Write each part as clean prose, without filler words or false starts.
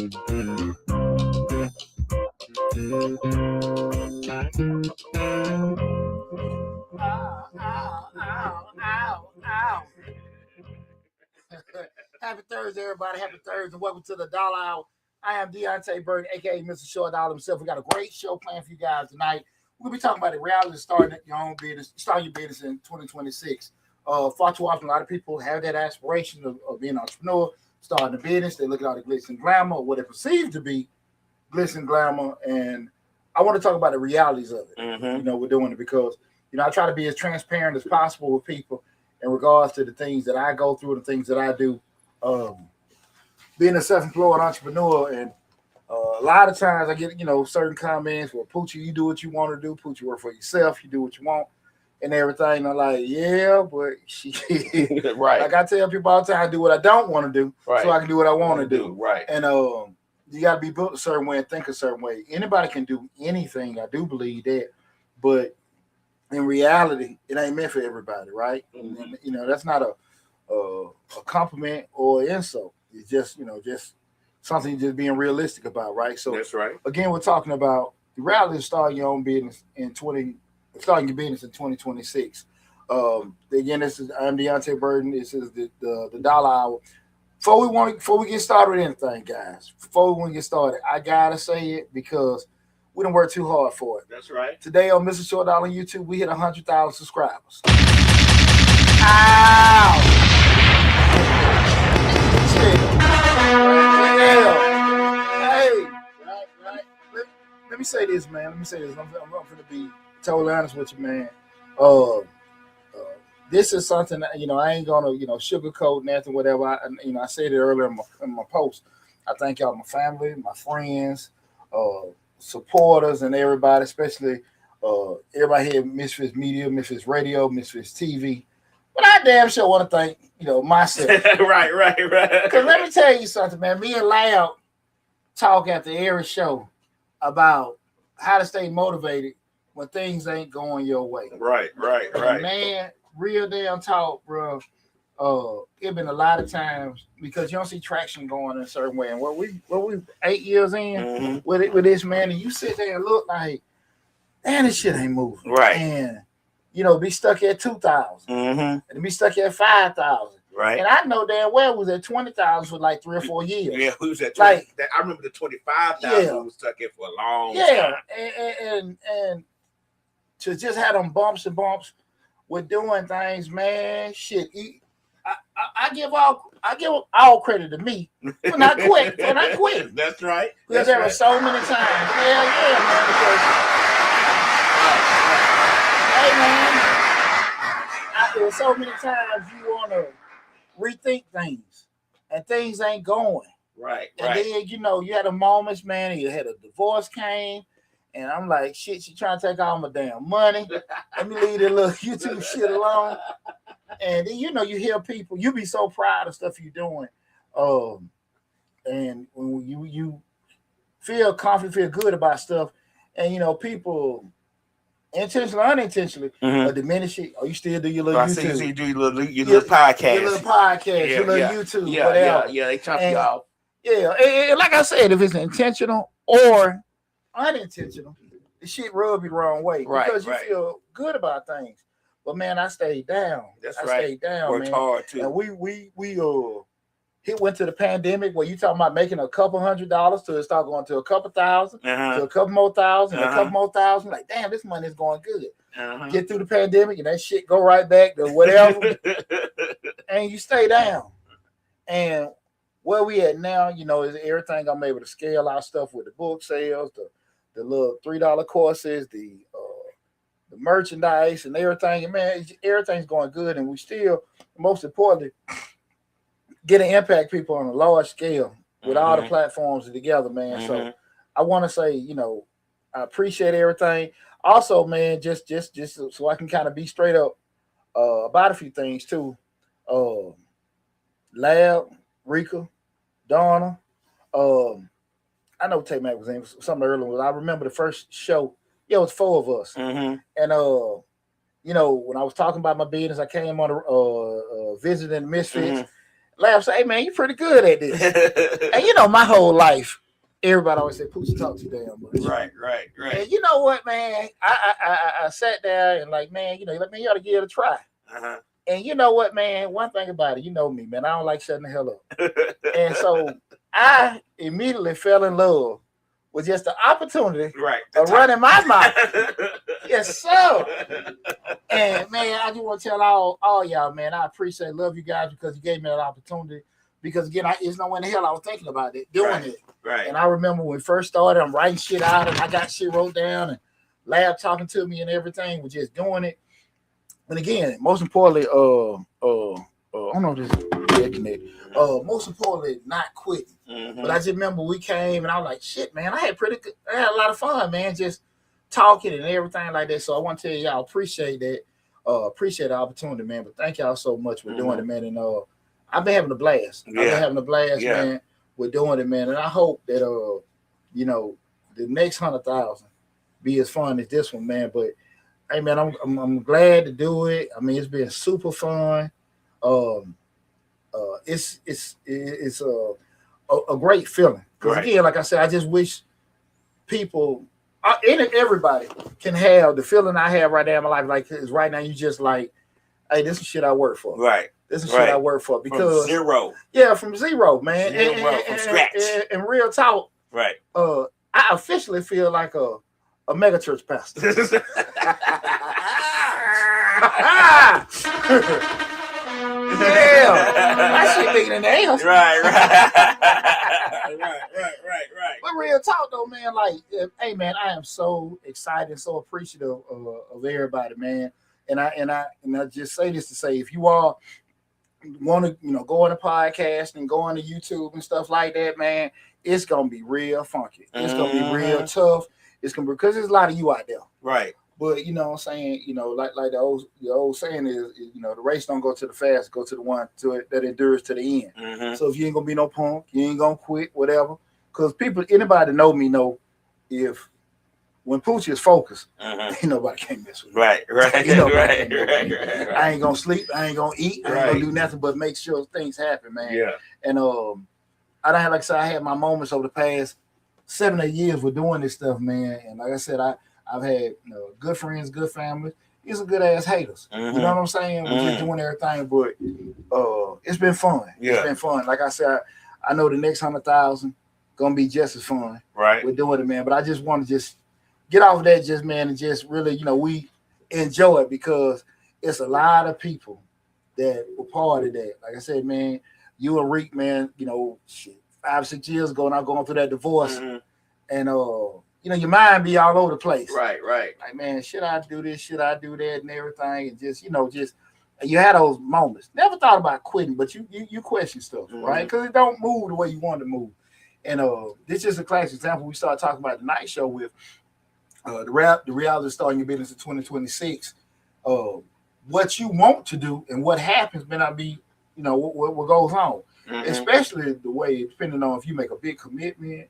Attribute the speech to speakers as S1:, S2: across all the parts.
S1: Ow. Happy Thursday, everybody. Happy Thursday. Welcome to the Dollar Hour. I am Deonte Burden, a.k.a. Mr. Short Dollar himself. We got a great show planned for you guys tonight. We'll be talking about the reality of starting your own business, starting your business in 2026. Far too often, a lot of people have that aspiration of being an entrepreneur, starting a business. They look at all the glitz and glamour, or what they perceive to be glitz and glamour, and I want to talk about the realities of it.
S2: Mm-hmm.
S1: We're doing it because, I try to be as transparent as possible with people in regards to the things that I go through, the things that I do. Being a self-employed entrepreneur, and a lot of times I get, certain comments, well, Poochie, you do what you want to do. Poochie, work for yourself. You do what you want and everything. And I'm like, yeah, but
S2: right.
S1: Like I tell people all the time, I do what I don't want to do so I can do what I want to do.
S2: Right.
S1: And you got to be built a certain way and think a certain way. Anybody can do anything. I do believe that. But in reality, it ain't meant for everybody, right?
S2: Mm-hmm.
S1: And, that's not a compliment or insult. It's just, just something just being realistic about, right? So
S2: that's right.
S1: Again, we're talking about the reality of starting your own business starting your business in 2026. Again, I'm Deonte Burden. This is the Dollar Hour. Before we get started with anything, guys, I gotta say it because we don't work too hard for it.
S2: That's right.
S1: Today on Mr. Short Dollar on YouTube, we hit 100,000 subscribers. Ow! Yeah. Hey, right. Let me say this, man. I'm going to be totally honest with you, man. This is something that, I ain't going to, sugarcoat nothing, whatever. I said it earlier in my post. I thank y'all, my family, my friends, supporters, and everybody, especially everybody here at Misfits Media, Misfits Radio, Misfits TV. But I damn sure want to thank, myself.
S2: Right.
S1: Because let me tell you something, man. Me and Loud talk after every show about how to stay motivated when things ain't going your way.
S2: Right.
S1: And man, real damn talk, bro. It been a lot of times because you don't see traction going in a certain way. And what we 8 years in with this, man, and you sit there and look like, man, this shit ain't moving.
S2: Right.
S1: And be stuck at 2,000 and be stuck at 5,000.
S2: Right.
S1: And I know damn well was at 20,000 for like 3 or 4 years.
S2: Yeah, we was at 20, I remember the 25,000 we was stuck in for a long time.
S1: And to just have them bumps with doing things, man, shit. I give all credit to me for not quitting.
S2: That's right.
S1: Because there were so many times. Hell yeah, man. Because, hey, man, there were so many times you want to rethink things, and things ain't going.
S2: Right.
S1: And then, you had a moments, man, and you had a divorce came, and I'm like, shit, she trying to take all my damn money. Let me leave that little YouTube shit alone. And then, you hear people, you be so proud of stuff you're doing. And when you feel confident, feel good about stuff, and, people intentionally or unintentionally diminish it. Or you still do your little YouTube.
S2: So you do your little podcast.
S1: Your little podcast, your little YouTube, whatever.
S2: Yeah, they chop you off.
S1: Yeah, and like I said, if it's intentional or unintentional, the shit rub you the wrong way. Because you feel good about things. But man, I stayed down.
S2: That's
S1: I stayed down,
S2: Worked
S1: man.
S2: hard too.
S1: And we went to the pandemic where you talking about making a couple $100 to start going to a couple thousand, to a couple more thousand, a couple more thousand. Like, damn, this money is going good. Get through the pandemic and that shit go right back to whatever. And you stay down. And where we at now, is everything I'm able to scale our stuff with the book sales, the little $3 courses, the merchandise and everything. And man, everything's going good. And we still, most importantly, get to impact people on a large scale with all the platforms together, man. So I want to say, I appreciate everything. Also, man, just so I can kind of be straight up about a few things too. Lab, Rika, Donna. I know Tate Magazine was something earlier. I remember the first show. Yeah, it was 4 of us. And when I was talking about my business, I came on visiting Misfits. laugh, say, hey man, you pretty good at this. And you know, my whole life, everybody always say, Poochie talk too damn much.
S2: Right.
S1: And you know what, man? I sat there and like, man, you know, like, man, you ought to give it a try.
S2: Uh-huh.
S1: And you know what, man? One thing about it, you know me, man. I don't like shutting the hell up. And so I immediately fell in love with just the opportunity of running my mouth. Yes, sir. And man, I just want to tell all y'all, man, I appreciate, love you guys because you gave me that opportunity. Because again, it's no in the hell I was thinking about it, doing it.
S2: Right.
S1: And I remember when we first started, I'm writing shit out and I got shit wrote down and Lab talking to me and everything. We're just doing it. And again, most importantly, I don't know if this is connected. Most importantly, not quitting. Mm-hmm. But I just remember we came and I was like, shit, man, I had a lot of fun, man, just talking and everything like that. So I want to tell y'all, appreciate that. Appreciate the opportunity, man. But thank y'all so much for doing it, man. And I've been having a blast. Yeah. I've been having a blast, man, with doing it, man. And I hope that you know, the next 100,000 be as fun as this one, man. But hey, man, I'm glad to do it. I mean, it's been super fun. It's a great feeling. Because again, like I said, I just wish people, everybody can have the feeling I have right now in my life. Like, cause right now, you just like, hey, this is shit I work for.
S2: Right.
S1: This is shit I work for. Because
S2: from zero.
S1: Yeah, from zero, man.
S2: From scratch.
S1: And real talk.
S2: Right.
S1: I officially feel like a mega church pastor. Yeah, that shit bigger than the else.
S2: Right.
S1: But real talk though, man. Like, hey, man, I am so excited, so appreciative of everybody, man. And I just say this to say, if you all want to, you know, go on the podcast and go on to YouTube and stuff like that, man, it's gonna be real funky. It's gonna be real tough. It's gonna be, because there's a lot of you out there,
S2: right?
S1: But you know what I'm saying, you know, like the old saying is, you know, the race don't go to the fast, go to the one that endures to the end. Mm-hmm. So if you ain't gonna be no punk, you ain't gonna quit, whatever. Because anybody know me know, if when Poochie is focused, ain't nobody can mess with me.
S2: Right.
S1: I ain't gonna sleep, I ain't gonna eat, I ain't gonna do nothing but make sure things happen, man.
S2: Yeah.
S1: And I don't have, like I said, I had my moments over the past 7 or 8 years with doing this stuff, man. And like I said, I've had good friends, good family. These are good ass haters. Mm-hmm. You know what I'm saying? We're just doing everything, but it's been fun. Yeah. It's been fun. Like I said, I know the next 100,000 gonna be just as fun. Right. We're doing it, man. But I just want to just get off of that, just man, and just really, you know, we enjoy it because it's a lot of people that were part of that. Like I said, man, you and Reek, man, you know, shit, 5 or 6 years ago, and I'm going through that divorce, and you know, your mind be all over the place. Right. Like, man, should I do this? Should I do that? And everything, and just, you know, you had those moments. Never thought about quitting, but you question stuff, right? Because it don't move the way you want to move. And this is a classic example. We started talking about the night show with the reality starting your business in 2026. What you want to do and what happens may not be, you know, what goes on. Especially the way, depending on if you make a big commitment,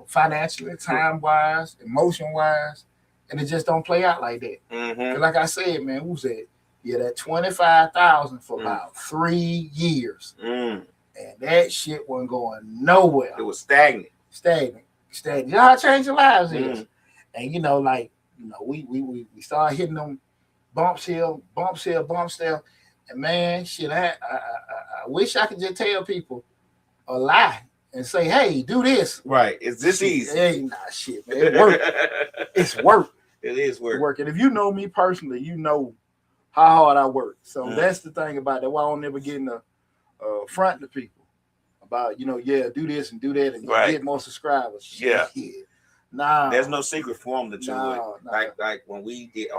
S1: financially, time-wise, emotion-wise, and it just don't play out like that. Because like I said, man, who said, yeah, that 25,000 for about 3 years. And that shit wasn't going nowhere.
S2: It was stagnant.
S1: You know how changing lives is. And, you know, like, you know, we started hitting them bumps here. And, man, shit, I wish I could just tell people a lie and say, hey, do this.
S2: Right. Is this easy?
S1: It ain't shit, man. It work. It's work.
S2: It is work.
S1: And if you know me personally, you know how hard I work. So that's the thing about that. Why I don't never get in the front to people about, you know, do this and do that and get more subscribers.
S2: Yeah.
S1: Nah.
S2: There's no secret formula to it. Like when we did,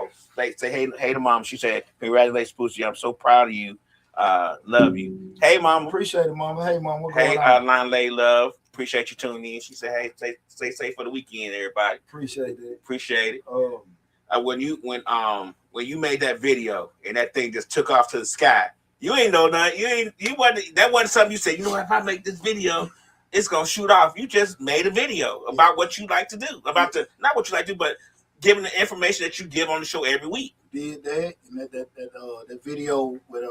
S2: say hey to mom. She said, congratulations, Poochie. I'm so proud of you. Love you. Hey, mama.
S1: Appreciate it, mama. Hey, mama. What going on?
S2: Line Lay Love. Appreciate you tuning in. She said, hey, stay safe for the weekend, everybody.
S1: Appreciate it.
S2: When you made that video and that thing just took off to the sky, you ain't know nothing. That wasn't something you said, you know what, if I make this video, it's gonna shoot off. You just made a video about what you like to do. Not what you like to do, but giving the information that you give on the show every week.
S1: Did that and that video with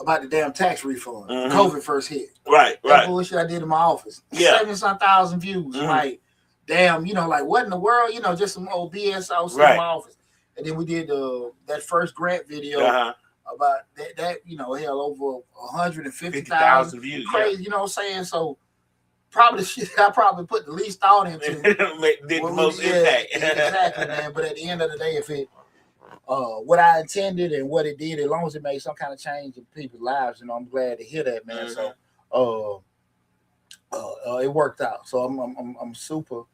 S1: about the damn tax refund. COVID first hit.
S2: Right.
S1: That bullshit I did in my office.
S2: Yeah.
S1: 70-some thousand views. Like, damn, you know, like what in the world? You know, just some old BS I was in my office. And then we did that first grant video about that, you know, hell, over 150,000
S2: views.
S1: Crazy, you know what I'm saying? So probably the shit I probably put the least thought into.
S2: Did the most impact.
S1: Exactly, man. But at the end of the day, if it what I intended and what it did, as long as it made some kind of change in people's lives, you know, I'm glad to hear that, man. So it worked out. So I'm super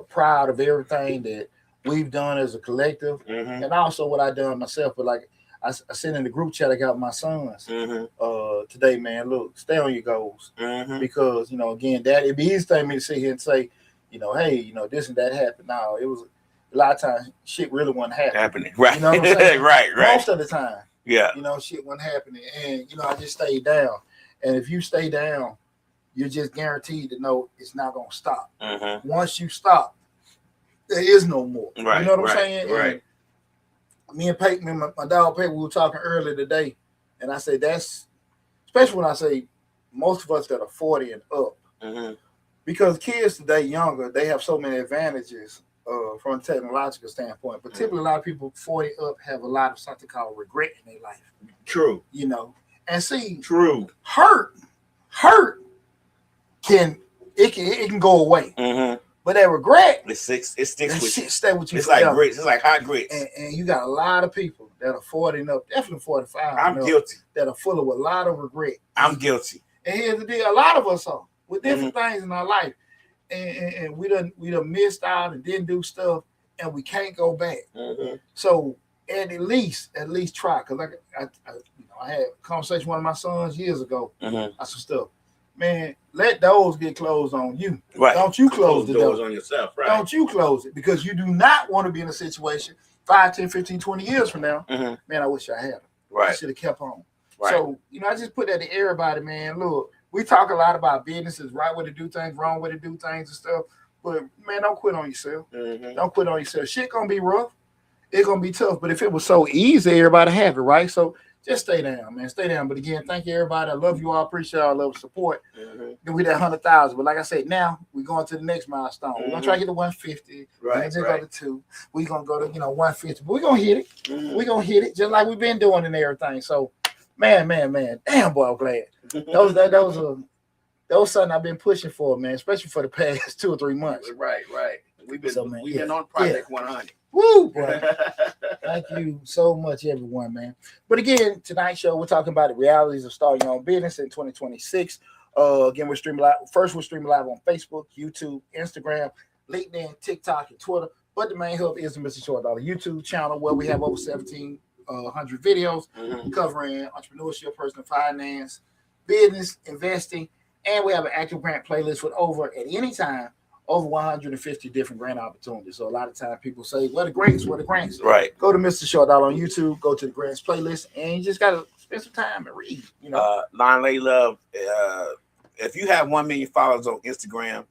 S1: proud of everything that we've done as a collective, and also what I done myself. But like I sent in the group chat I got with my sons today, man. Look, stay on your goals because, you know, again, that it'd be easy for me to sit here and say, you know, hey, you know, this and that happened. No, it was a lot of times shit really wasn't happening.
S2: Right.
S1: You know what I'm saying?
S2: right.
S1: Most of the time.
S2: Yeah.
S1: You know, shit wasn't happening. And, you know, I just stayed down. And if you stay down, you're just guaranteed to know it's not going to stop. Once you stop, there is no more.
S2: Right.
S1: You know what I'm saying?
S2: Right.
S1: And me and Peyton, my dog Peyton, we were talking earlier today. And I said, that's, especially when I say most of us that are 40 and up. Because kids today, younger, they have so many advantages from a technological standpoint. But typically, a lot of people 40 up have a lot of something called regret in their life.
S2: True.
S1: You know, and see,
S2: hurt
S1: can go away. But that regret,
S2: it sticks with you.
S1: Stay with you.
S2: It's
S1: forever.
S2: like grits. It's like hot grits.
S1: And you got a lot of people that are 40 and up, definitely 45.
S2: I'm guilty.
S1: That are full of a lot of regret.
S2: I'm guilty.
S1: And here's the deal: a lot of us are with different things in our life. And we done missed out and didn't do stuff, and we can't go back. So at least try. Because I had a conversation with one of my sons years ago. I said, stuff, man, let those get closed on you.
S2: Right.
S1: Don't you close the
S2: doors
S1: door
S2: on yourself. Right.
S1: Don't you close it, because you do not want to be in a situation 5, 10, 15, 20 years from now. Man, I wish I had them.
S2: Right.
S1: I should have kept on.
S2: Right.
S1: So, you know, I just put that to everybody, man. Look, we talk a lot about businesses, right way to do things, wrong way to do things and stuff. But, man, don't quit on yourself. Don't quit on yourself. Shit going to be rough. It's going to be tough. But if it was so easy, everybody have it, right? So just stay down, man. Stay down. But, again, thank you, everybody. I love you all. Appreciate all love and support. Then we that 100,000. But, like I said, now we're going to the next milestone. We're going to try to get to 150. We're going to go to 2. We're going to go to, 150. But we're going to hit it. We're going to hit it just like we've been doing and everything. So, man. Damn, boy, I'm glad. That was something I've been pushing for, man, especially for the past 2 or 3 months.
S2: Right. We've been on Project 100.
S1: Woo, boy. Thank you so much, everyone, man. But again, tonight's show, we're talking about the realities of starting your own business in 2026. Again, we're streaming live. First, we're streaming live on Facebook, YouTube, Instagram, LinkedIn, TikTok, and Twitter. But the main hub is the Mr. Short Dollar YouTube channel, where we have over 1,700 videos covering entrepreneurship, personal finance, business, investing, and we have an active grant playlist with over 150 different grant opportunities. So a lot of times people say, "What the grants? What the grants?"
S2: Right.
S1: Go to Mr. Short Dollar on YouTube. Go to the grants playlist, and you just gotta spend some time and read. You know,
S2: Line Lady Love. If you have 1 million followers on Instagram,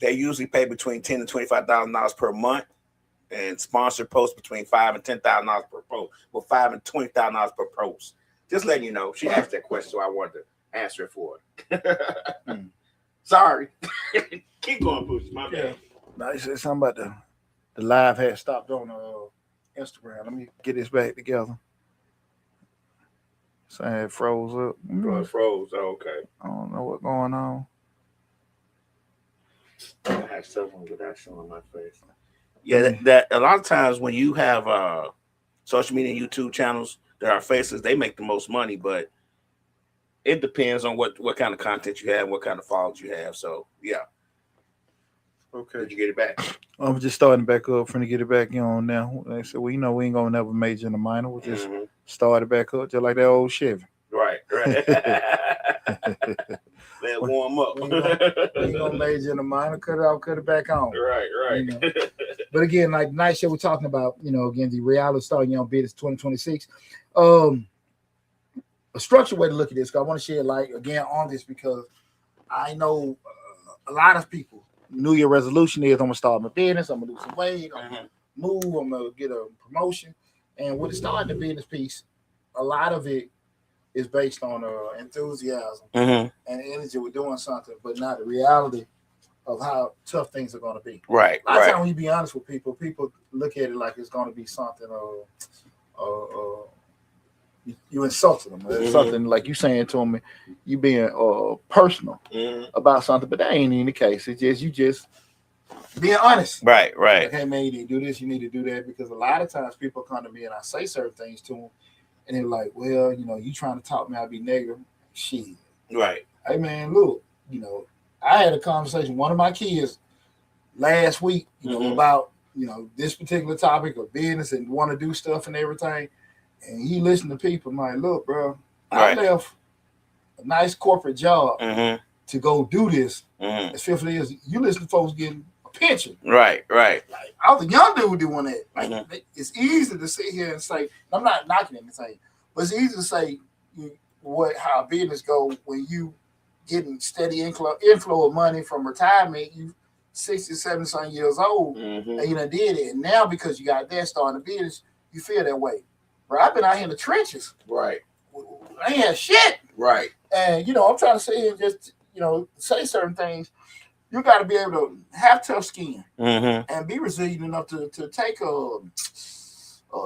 S2: they usually pay between $10,000 to $25,000 per month, and sponsored posts between $5,000 and $10,000 per post. Well, $5,000 and $20,000 per post. Just letting you know, she asked that question, so I wanted to answer it for her. Sorry. Keep going, Boots. My bad.
S1: Now, you said something about the live had stopped on Instagram. Let me get this back together. Saying it froze up.
S2: It froze. Oh, okay.
S1: I don't know what's going on.
S2: I have someone without showing my face. Yeah, that a lot of times when you have social media and YouTube channels that are faces, they make the most money, but it depends on what kind of content you have, what kind of followers you have. So yeah.
S1: Okay.
S2: Did you get it back?
S1: I'm just starting back up, trying to get it back on now. They said, well, we ain't gonna never major in the minor. We'll just start it back up, just like that old Chevy.
S2: Right. Let it warm up.
S1: We ain't gonna major in the minor, cut it off, cut it back on.
S2: Right.
S1: You know? But again, like tonight's show, we're talking about, again, the reality of starting your own business 2026. A structured way to look at this, because I want to shed light again on this, because I know a lot of people, New Year resolution is I'm gonna start my business, I'm gonna lose some weight, I'm gonna move, I'm gonna get a promotion. And with starting the business piece, a lot of it is based on enthusiasm
S2: Mm-hmm.
S1: and energy. We're doing something, but not the reality of how tough things are going to be.
S2: Right.
S1: A lot of
S2: Right.
S1: times when you be honest with people, people look at it like it's going to be something. You insulted them. It's something like you saying to them, you being personal about something, but that ain't even the case. It's just you just being honest.
S2: Right. Right.
S1: Like, hey man, you need to do this, you need to do that, because a lot of times people come to me and I say certain things to them, and they're like, well, you trying to talk me, I'll be negative. Shit.
S2: Right.
S1: Hey man, look, I had a conversation with one of my kids last week, about this particular topic of business and want to do stuff and everything. And he listened to people. I'm like, look, bro, I left a nice corporate job to go do this. As 50 years, you listen to folks getting a pension.
S2: Right. Right.
S1: Like, I was a young dude doing that. Like, it's easy to sit here and say, I'm not knocking anything, but it's easy to say how business go when you getting steady inflow of money from retirement. You 60, 70 some years old, and you done did it. And now because you got that starting a business, you feel that way. Bro, I've been out here in the trenches.
S2: Right.
S1: I ain't had shit.
S2: Right.
S1: And I'm trying to sit here and just say certain things. You got to be able to have tough skin and be resilient enough to take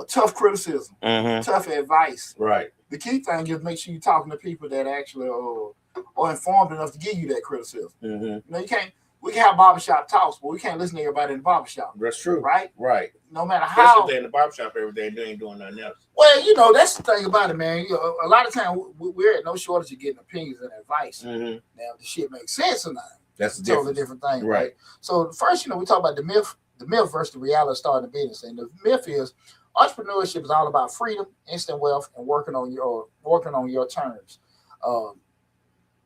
S1: tough criticism, tough advice.
S2: Right.
S1: The key thing is make sure you're talking to people that actually are informed enough to give you that criticism. You can't. We can have barbershop talks, but we can't listen to everybody in the barbershop.
S2: That's true.
S1: Right?
S2: Right.
S1: No matter how.
S2: Especially if they're in the barbershop every day, they ain't doing nothing else.
S1: Well, that's the thing about it, man. A lot of times we're at no shortage of getting opinions and advice. Now, if the shit makes sense or not,
S2: that's a
S1: totally different thing,
S2: right?
S1: So first, we talk about the myth versus the reality of starting a business. And the myth is entrepreneurship is all about freedom, instant wealth, and working on your terms.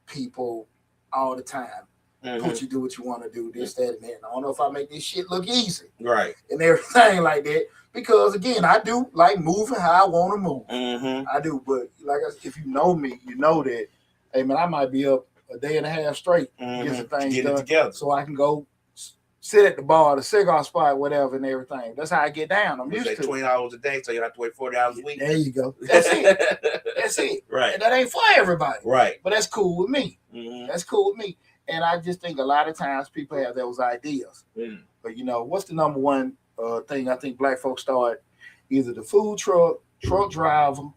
S1: People all the time. Put you do what you want to do, this, that, and that. And I don't know if I make this shit look easy. Right. And everything like that. Because, again, I do like moving how I want to move. I do. But, like I said, if you know me, you know that, hey, man, I might be up a day and a half straight get some things done together. So I can go sit at the bar, the cigar spot, whatever, and everything. That's how I get down. I'm used to
S2: 20 hours a day, so you have to wait 40 hours a week.
S1: There you go. That's it. That's it. Right. And that ain't for everybody. Right. But that's cool with me. That's cool with me. And I just think a lot of times people have those ideas. But, what's the number one thing I think black folks start? Either the food truck driver,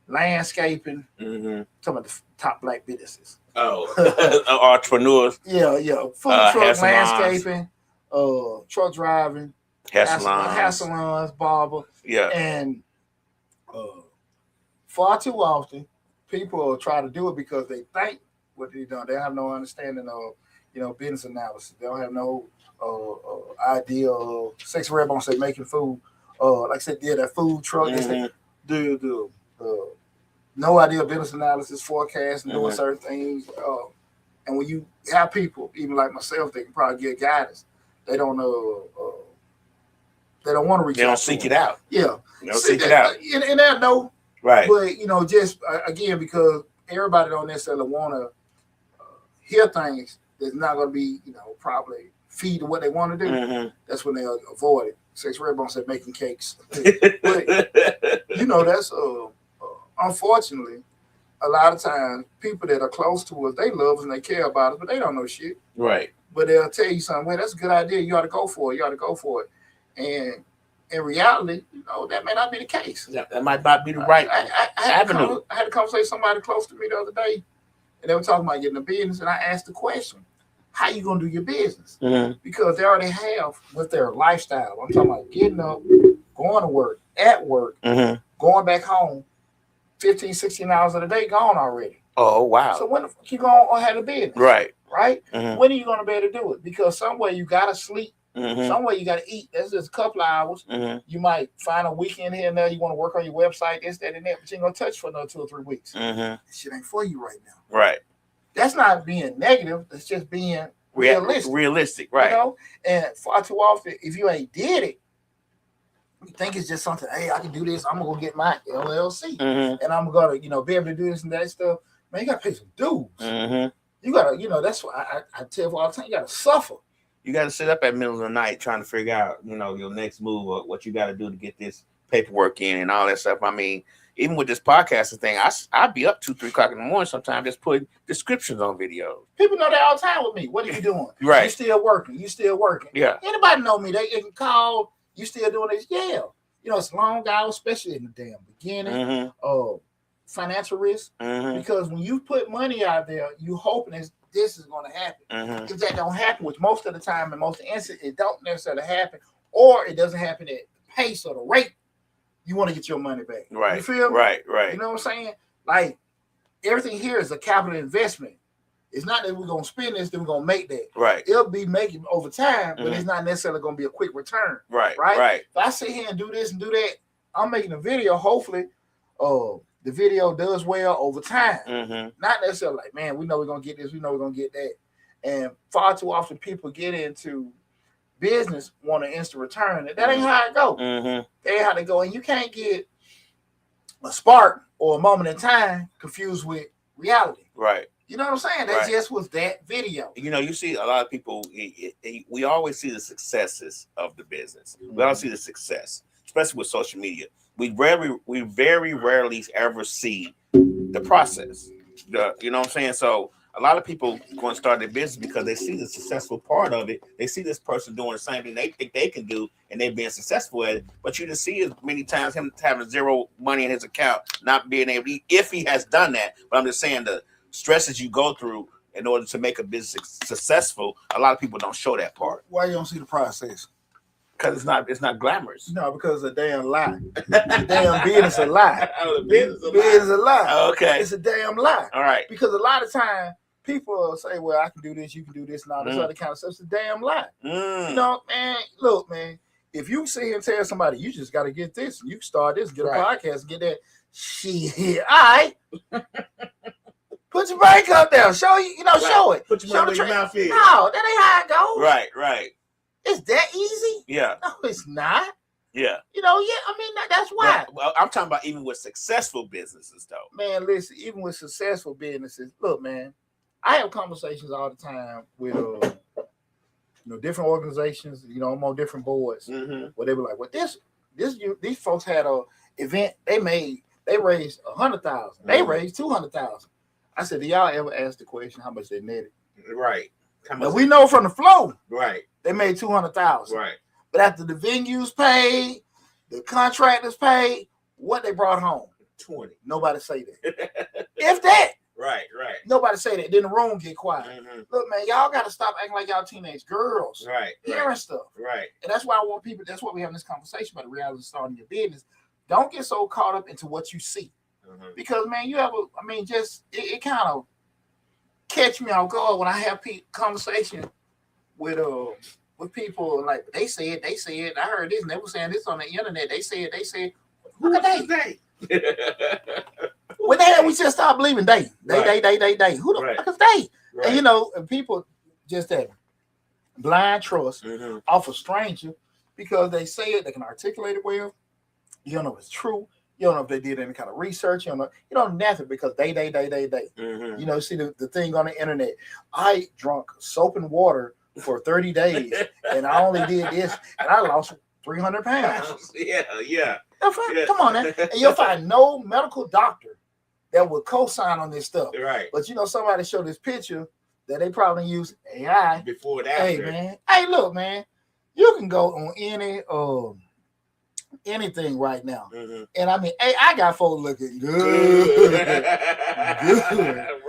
S1: landscaping, some of the top black businesses.
S2: Oh, entrepreneurs.
S1: Yeah. Food truck, landscaping, truck driving, hair salons, barber. Yeah. And far too often, people try to do it because they think what they're doing. They have no understanding of, business analysis. They don't have no idea of Sex Red Bone say making food. Like I said, that food truck. The no idea of business analysis, forecasting, doing certain things. And when you have people, even like myself, they can probably get guidance. They don't know. They don't want to reach out. They don't
S2: seek it out.
S1: Yeah.
S2: They don't seek it out.
S1: And that no.
S2: Right.
S1: But, just again, because everybody don't necessarily want to hear things that's not going to be, probably feed to what they want to do. That's when they'll avoid it. Sex Red Bone said making cakes. But, that's unfortunately, a lot of times people that are close to us, they love us and they care about us, but they don't know shit. Right. But they'll tell you something, well, that's a good idea. You ought to go for it. And in reality, that may not be the case.
S2: Yeah, that might not be the right avenue.
S1: I had a conversation with somebody close to me the other day, and they were talking about getting a business, and I asked the question, how you going to do your business? Because they already have with their lifestyle. I'm talking about getting up, going to work, at work, going back home, 15, 16 hours of the day gone already.
S2: Oh, wow.
S1: So when the fuck you going to have a business? Right. When are you going to be able to do it? Because somewhere you got to sleep. Somewhere you got to eat. That's just a couple of hours. You might find a weekend here and there. You want to work on your website, this, that, and that, but you ain't going to touch for another 2 or 3 weeks. This shit ain't for you right now. Right. That's not being negative. That's just being realistic.
S2: Right.
S1: And far too often, if you ain't did it, you think it's just something, hey, I can do this. I'm going to go get my LLC. And I'm going to, be able to do this and that stuff. Man, you got to pay some dues. You got to, that's why I tell you all the time, you got to suffer.
S2: You got to sit up at the middle of the night trying to figure out, your next move or what you got to do to get this paperwork in and all that stuff. I mean, even with this podcasting thing, I'd be up 2-3 o'clock in the morning sometimes just putting descriptions on videos.
S1: People know that all the time with me. What are you doing?
S2: Right.
S1: You still working. You still working.
S2: Yeah.
S1: Anybody know me? They can call. You still doing this? Yeah. You know, it's long hours, especially in the damn beginning. Financial risk. Because when you put money out there, you hoping this is going to happen. If that don't happen, which most of the time in most instances, it don't necessarily happen, or it doesn't happen at the pace or the rate you want to get your money back.
S2: Right.
S1: You feel me?
S2: Right.
S1: You know what I'm saying? Like, everything here is a capital investment. It's not that we're going to spend this, then we're going to make that.
S2: Right.
S1: It'll be making over time, but it's not necessarily going to be a quick return.
S2: Right.
S1: If I sit here and do this and do that, I'm making a video. Hopefully, the video does well over time. Not necessarily like, man, we know we're going to get this, we know we're going to get that. And far too often people get into business, want an instant return. That ain't how it go. That ain't how they go. And you can't get a spark or a moment in time confused with reality.
S2: Right.
S1: You know what I'm saying? That just was that video.
S2: You know, you see a lot of people, we always see the successes of the business. We always see the success, especially with social media. We very rarely ever see the process. You know what I'm saying? So a lot of people going to start their business because they see the successful part of it. They see this person doing the same thing they think they can do, and they're being successful at it. But you just see as many times him having zero money in his account, not being able to, if he has done that. But I'm just saying the stresses you go through in order to make a business successful, a lot of people don't show that part.
S1: Why you don't see the process?
S2: Because it's not glamorous.
S1: No, because it's a damn lie. The damn business a lie.
S2: Oh, the business
S1: is a lie.
S2: Okay.
S1: It's a damn lie.
S2: All right.
S1: Because a lot of time people say, well, I can do this, you can do this, and all this other kind of stuff. It's a damn lie. You know, man, look, man, if you sit here and tell somebody, you just got to get this, you can start this, get a podcast, and get that shit. All right. Put your bank up there. Show show it.
S2: Put your money where your mouth is.
S1: No, that ain't how it goes.
S2: Right.
S1: It's that easy?
S2: Yeah.
S1: No, it's not.
S2: Yeah.
S1: You know, I mean, that's why.
S2: Well, I'm talking about even with successful businesses, though.
S1: Man, listen, even with successful businesses, look, man, I have conversations all the time with, different organizations, I'm on different boards, where they were like, well, these folks had a event they raised $100,000. They raised $200,000. I said, do y'all ever ask the question how much they netted?
S2: Right.
S1: Now, we know from the flow,
S2: right,
S1: they made $200,000.
S2: Right.
S1: But after the venues paid, the contractors paid, what they brought home?
S2: 20.
S1: Nobody say that. If that.
S2: Right.
S1: Nobody say that. Then the room get quiet. Look, man, y'all got to stop acting like y'all teenage girls.
S2: Right.
S1: Hearing stuff.
S2: Right.
S1: And that's why I want people, that's why we having this conversation about the reality of starting your business. Don't get so caught up into what you see. Because, man, it kind of catch me off guard when I have conversation with people like they said. I heard this and they were saying this on the internet. They said. Who are they? When the hell we just start believing they? Who the fuck is they? Right. And and people just that blind trust off a stranger because they say it, they can articulate it well. You don't know if it's true. You don't know if they did any kind of research. You don't know nothing because they. See the thing on the internet. I drunk soap and water for 30 days and I only did this and I lost 300 pounds.
S2: Yeah.
S1: Come on, man. And you'll find no medical doctor that will co-sign on this stuff.
S2: Right.
S1: But somebody showed this picture that they probably use AI.
S2: Before that.
S1: Hey, man. Hey, look, man. You can go on anything right now. And I mean, hey, I got folks looking good.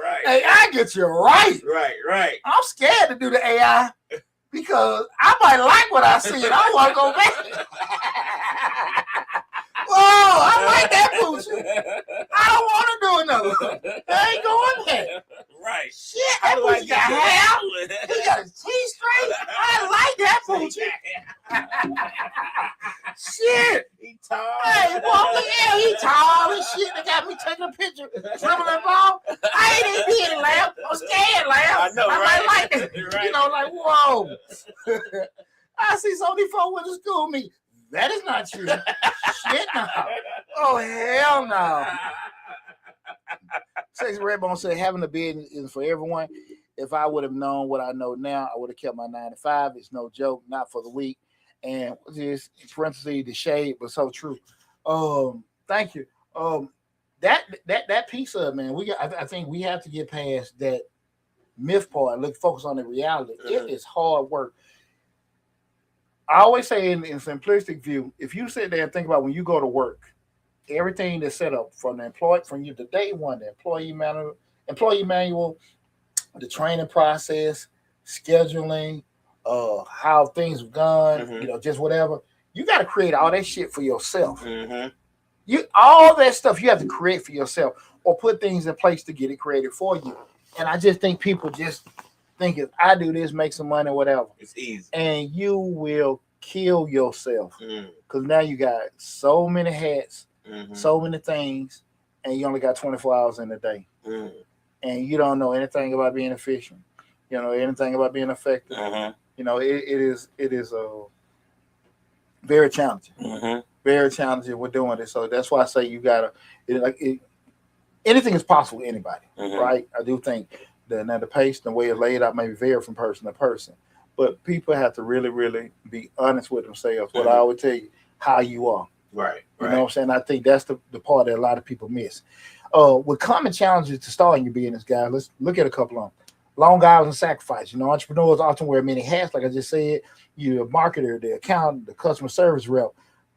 S2: Right.
S1: Hey, I get you right.
S2: Right.
S1: I'm scared to do the AI because I might like what I see and I want to go back. Whoa, I like that poochie. I don't want to do another one. I ain't going there.
S2: Right.
S1: Shit, that poochie got hair. He got his teeth straight. I like that poochie. Shit.
S2: He tall.
S1: Hey, well, yeah, he tall and shit. They got me taking a picture, dribbling ball. I ain't even being laugh. I'm scared laugh.
S2: I know, right?
S1: I might like it.
S2: Right.
S1: Like, whoa. I see so many folks went to school me. That is not true. Shit, no. Oh, hell no. Sexy Redbone said, having a business is for everyone. If I would have known what I know now, I would have kept my 9 to 5. It's no joke, not for the weak. And this, in parentheses, the shade was so true. Thank you. that piece of it, man, I think we have to get past that myth part and focus on the reality. It is hard work. I always say in simplistic view, if you sit there and think about when you go to work, everything that's set up from the day one, the employee manual, the training process, scheduling, how things are done, just whatever. You got to create all that shit for yourself. You all that stuff you have to create for yourself, or put things in place to get it created for you. And I just think people just think if I do this, make some money, whatever,
S2: it's easy,
S1: and you will kill yourself because now you got so many hats, so many things, and you only got 24 hours in a day, and you don't know anything about being efficient. You know anything about being effective. You know it is very challenging. Very challenging with doing it. So that's why I say you gotta anything is possible to anybody, right? I do think that the pace and the way it's laid out may vary from person to person, but people have to really, really be honest with themselves. What I always tell you, how you are,
S2: right?
S1: You know what I'm saying? I think that's the part that a lot of people miss. With common challenges to starting your business, guys, let's look at a couple of them. Long hours and sacrifice. You know, entrepreneurs often wear many hats, like I just said. You're a marketer, the accountant, the customer service rep.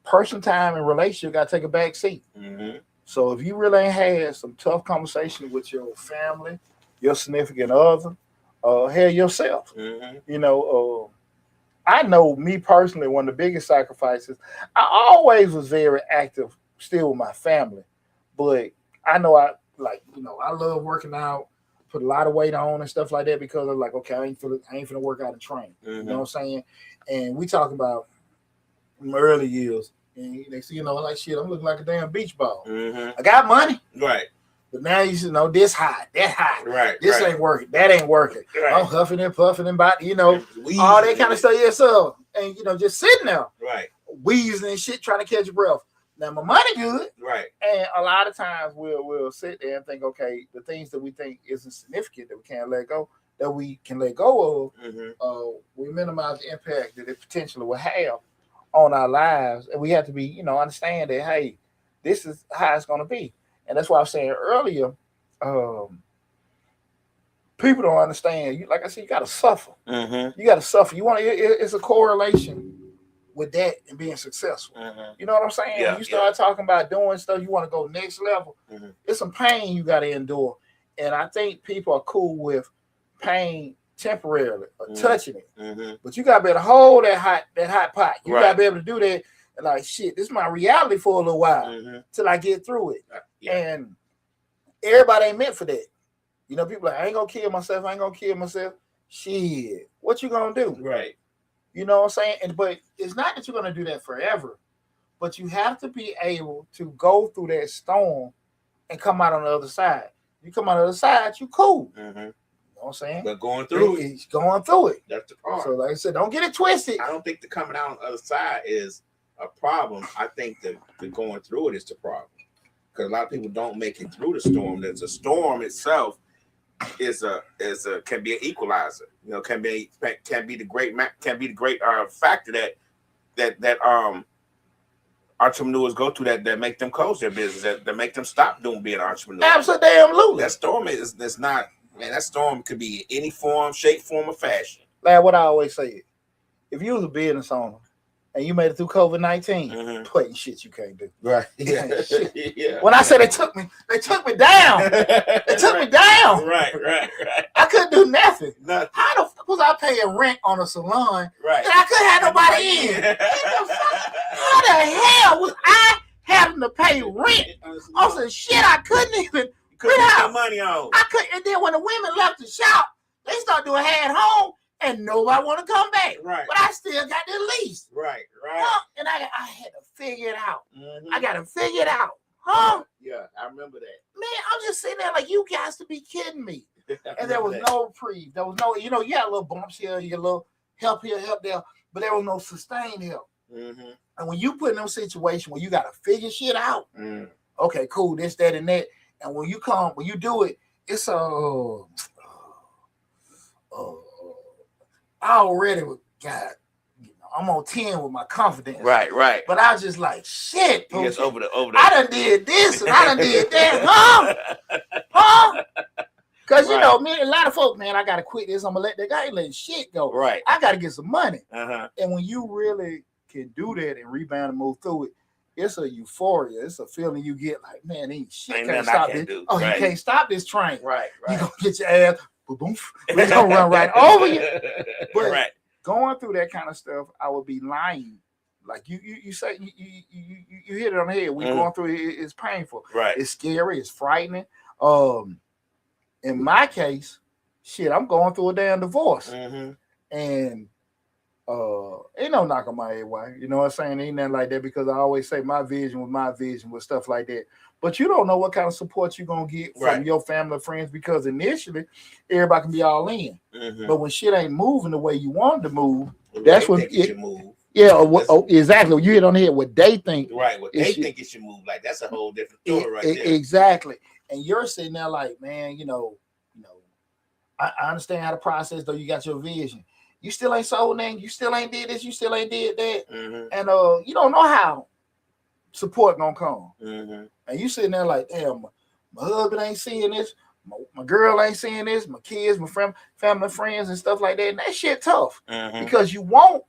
S1: Personal time and relationship got to take a back seat. So if you really ain't had some tough conversations with your family, your significant other, hell yourself. You know, I know me personally, one of the biggest sacrifices, I always was very active still with my family, but I know I love working out, put a lot of weight on and stuff like that because I'm like, okay, I ain't finna work out and train. You know what I'm saying? And we talk about my early years, and they see, like shit, I'm looking like a damn beach ball. I got money,
S2: right?
S1: But now you should know this hot, that hot,
S2: right?
S1: This ain't working, that ain't working. Right. I'm huffing and puffing and all that kind of stuff. Yeah, so and just sitting there,
S2: right,
S1: wheezing and shit, trying to catch your breath. Now my money good,
S2: right?
S1: And a lot of times we'll sit there and think, okay, the things that we think isn't significant that we can't let go, that we can let go of, we minimize the impact that it potentially will have on our lives, and we have to be, understand that, hey, this is how it's going to be, and that's why I was saying earlier, people don't understand. Like I said, you got to suffer. You got to suffer. It's a correlation with that and being successful. You know what I'm saying?
S2: Yeah,
S1: when you start talking about doing stuff, you want to go next level. It's some pain you got to endure, and I think people are cool with pain temporarily, touching it, but you gotta be able to hold that hot pot. You gotta be able to do that. And like shit, this is my reality for a little while till I get through it. And everybody ain't meant for that. People like, I ain't gonna kill myself. Shit, what you gonna do?
S2: Right.
S1: You know what I'm saying? But it's not that you're gonna do that forever, but you have to be able to go through that storm and come out on the other side. You come out on the other side, you cool. You know what I'm saying?
S2: But going through it. That's the part.
S1: So like I said, don't get it twisted.
S2: I don't think the coming out on the other side is a problem. I think the going through it is the problem. Because a lot of people don't make it through the storm. There's a storm itself can be an equalizer. Can be the great factor that entrepreneurs go through that make them close their business, that make them stop being entrepreneurs.
S1: Absolutely.
S2: That storm is not. Man, that storm could be any form, shape, form, or fashion.
S1: Like what I always say, if you was a business owner and you made it through COVID-19, putting shit you can't do.
S2: Right.
S1: Yeah. When I say they took me down. They took me down.
S2: Right.
S1: I couldn't do nothing. How the fuck was I paying rent on a salon?
S2: Right.
S1: And I couldn't have nobody in. How the hell was I having to pay rent on some shit I couldn't even
S2: put your money on?
S1: I couldn't. And then when the women left the shop, they started doing head home, and nobody want to come back.
S2: Right.
S1: But I still got the lease.
S2: Right.
S1: And I had to figure it out. I got to figure it out. Huh?
S2: Yeah, I remember that.
S1: Man, I'm just sitting there like, you guys to be kidding me. And there was no reprieve. There was no, you had little bumps here, you little help here, help there, but there was no sustained help. And when you put in those situations where you got to figure shit out, okay, cool, this, that, and that. And when you do it, it's I already got, I'm on 10 with my confidence.
S2: Right.
S1: But I was just like, shit.
S2: Yes, over the.
S1: I done did this and I done did that. Huh? Because, you know, a lot of folks, man, I got to quit this. I'm going to let that guy let shit go.
S2: Right.
S1: I got to get some money.
S2: Uh-huh.
S1: And when you really can do that and rebound and move through it, it's a euphoria. It's a feeling you get like, man, ain't shit can't stop this. Oh, you can't stop this train.
S2: Right.
S1: You going to get your ass, boom, we're going to run right over you. But going through that kind of stuff, I would be lying. Like you say, you hit it on the head. We're going through it. It's painful.
S2: Right.
S1: It's scary. It's frightening. In my case, shit, I'm going through a damn divorce. And ain't no knock on my head, why? You know what I'm saying? Ain't nothing like that, because I always say my vision with stuff like that. But you don't know what kind of support you're going to get from your family or friends, because initially everybody can be all in. But when shit ain't moving the way you want it to move, that's when it should move. Yeah, exactly. You hit on the head what they think.
S2: Right, what they think it should move. Like, that's a whole different story right there.
S1: Exactly. And you're sitting there like, man, you know, I understand how to process, though. You got your vision. You still ain't sold nothing. You still ain't did this. You still ain't did that. And you don't know how support gonna come. And you sitting there like, damn, my husband ain't seeing this. My girl ain't seeing this. My kids, my family, friends, and stuff like that. And that shit tough, because you want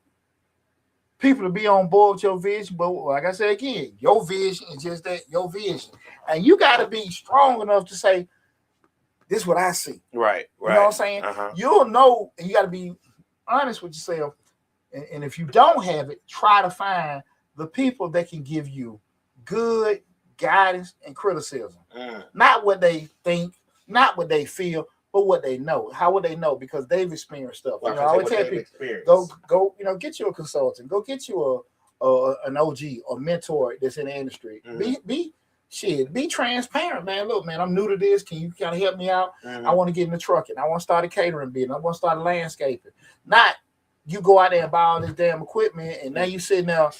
S1: people to be on board with your vision. But like I said again, your vision is just that, your vision. And you got to be strong enough to say, this is what I see. Right. You know what I'm saying? You'll know, and you got to be honest with yourself. And if you don't have it, try to find the people that can give you good guidance and criticism. Not what they think, not what they feel, but what they know. How would they know? Because they've experienced stuff. I always tell people, go, get you a consultant, go get you an OG or mentor that's in the industry. Be transparent, man. Look, man, I'm new to this. Can you kind of help me out? I want to get in the trucking. I want to start a catering business. I want to start a landscaping. Not you go out there and buy all this damn equipment, and now you sitting there,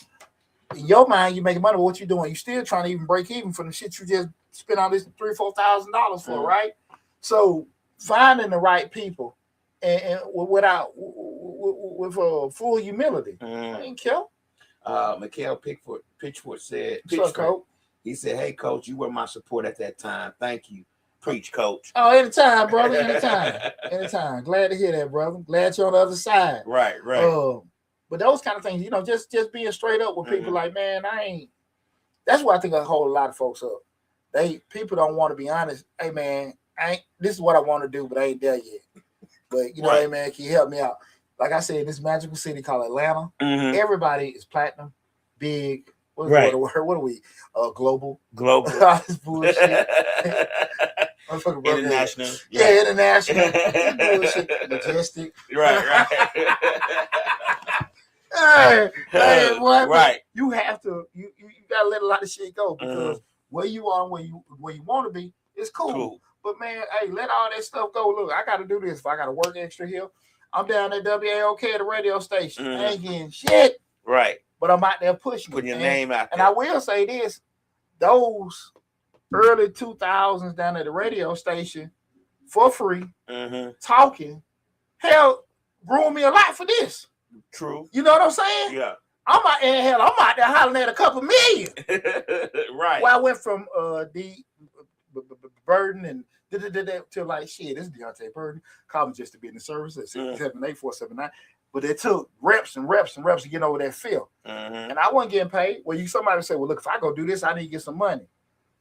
S1: in your mind, you making money. But what you doing? You still trying to even break even from the shit you just spent all this $3,000-$4,000 for, right? So finding the right people and with full humility. I ain't kill.
S2: Mikhail Pitchford said, he said, "Hey, coach, you were my support at that time. Thank you." Preach, coach.
S1: Oh, anytime, brother. Anytime. Glad to hear that, brother. Glad you're on the other side.
S2: Right.
S1: But those kind of things, just being straight up with people, like, man, that's why I think I hold a lot of folks up. People don't want to be honest. Hey, man, this is what I want to do, but I ain't there yet. But hey, man, can you help me out? Like I said, in this magical city called Atlanta, everybody is platinum, big. What are we? Global. This bullshit.
S2: International.
S1: International. Bullshit. Majestic.
S2: Right.
S1: Hey, boy, you have to. You gotta let a lot of shit go, because where you are, where you want to be, it's cool. But man, hey, let all that stuff go. Look, I got to do this. If I got to work extra here, I'm down at WAOK at the radio station. I ain't getting shit.
S2: Right.
S1: But I'm out there pushing
S2: your name out there.
S1: And I will say this, those early 2000s down at the radio station for free, talking, hell, groomed me a lot for this.
S2: True.
S1: You know what I'm saying?
S2: Yeah.
S1: I'm out there hollering at a couple million.
S2: Right.
S1: Well, I went from Burden and to like, shit, this is Deonte Burden. Call me just to be in the service at 678-479. But it took reps and reps and reps to get over that feel. And I wasn't getting paid. Well, somebody say, well, look, if I go do this, I need to get some money.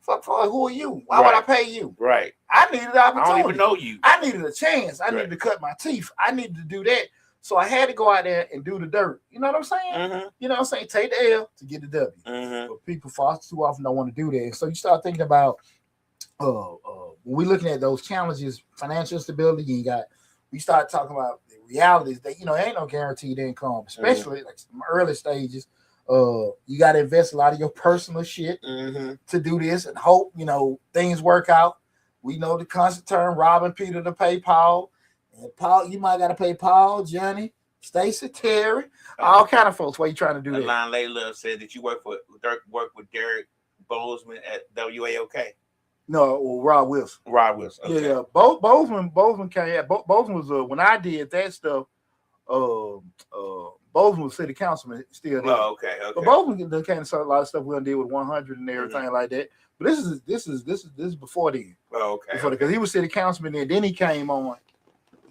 S1: Fuck, who are you? Why would I pay you? Right. I needed the opportunity.
S2: I don't even know you.
S1: I needed a chance. I needed to cut my teeth. I needed to do that. So I had to go out there and do the dirt. You know what I'm saying? You know what I'm saying? Take the L to get the W. But people far too often don't want to do that. So you start thinking about when we're looking at those challenges, financial stability, we start talking about the realities that, ain't no guaranteed income, especially like some early stages. You got to invest a lot of your personal shit to do this and hope, things work out. We know the constant term, robbing Peter to pay Paul. And Paul, you might got to pay Paul, Johnny, Stacy, Terry, all kind of folks. Why you trying to do that?
S2: Alon Layla said that you work with Derek Bozeman at WAOK.
S1: No, well, Rob Wilson.
S2: Okay.
S1: Yeah. Bozeman came. Bozeman was when I did that stuff. Bozeman was city councilman still there.
S2: Oh, okay.
S1: But Bozeman done kind of a lot of stuff we done did with 100 and everything like that. But this is before then.
S2: Oh, okay.
S1: Because he was city councilman then he came on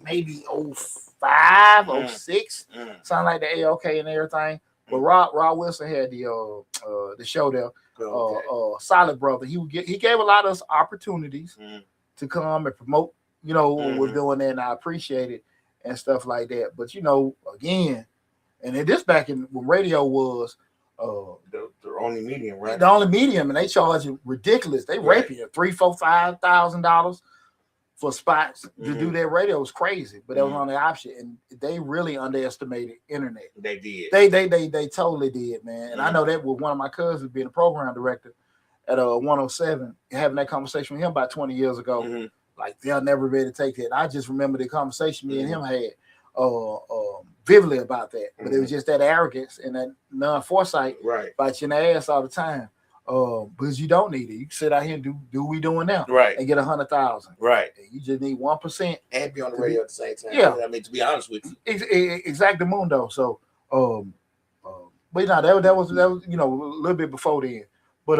S1: maybe 05, 06, something like the AOK and everything. But Rob Wilson had the show there. Solid Brother. He gave a lot of us opportunities to come and promote, what we're doing there, and I appreciate it and stuff like that. But again, and this back in when radio was
S2: the only medium, right?
S1: The only medium, and they charge you ridiculous. They rape you $3,000, $4,000, $5,000 for spots to do their radio. Was crazy, but that was on the option, and they really underestimated internet.
S2: They did.
S1: They totally did, man. And I know that with one of my cousins being a program director at 107, having that conversation with him about 20 years ago. Like they'll never be able to take that. And I just remember the conversation me and him had vividly about that. But it was just that arrogance and that non-foresight biting your ass all the time. Because you don't need it. You can sit out here and do what we doing now, and get 100,000, and you just need 1%
S2: and be on the radio at the same time.
S1: Yeah,
S2: I mean, to be honest with you,
S1: exactly, mundo. So, but that was a little bit before then. But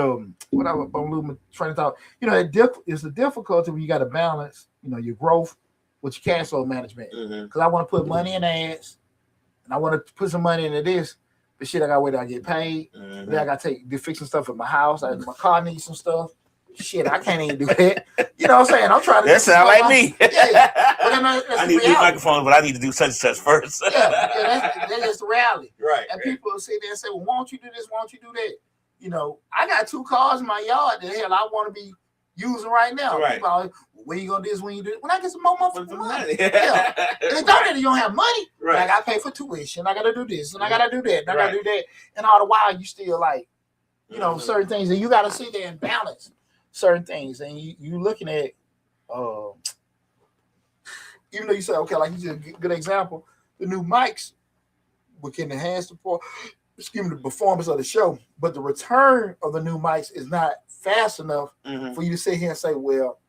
S1: what I'm losing train of thought. It's the difficulty when you got to balance, your growth with your cash flow management. Because I want to put money in ads, and I want to put some money into this. But shit, I gotta wait till I get paid. Then I gotta fix some stuff at my house. My car needs some stuff. Shit, I can't even do that. You know what I'm saying? I'm trying to.
S2: That sound like me.
S1: Yeah. But
S2: I need a new microphone, but I need to do such and such first.
S1: That's just the reality.
S2: Right.
S1: And people will sit there and say, "Well, why don't you do this? Why don't you do that?" I got 2 cars in my yard that hell I want to be using right now.
S2: Right.
S1: People are like, when you gonna do this? When you do it? When I get some more money.
S2: Yeah.
S1: And it's not that you don't have money.
S2: Right.
S1: I gotta pay for tuition. I gotta do this and I gotta do that. And I gotta do that. And all the while you still like, certain things, and you gotta sit there and balance certain things. And you looking at, even though you say, okay, like you just a good example, the new mics can enhance the performance of the show, but the return of the new mics is not fast enough for you to sit here and say, well,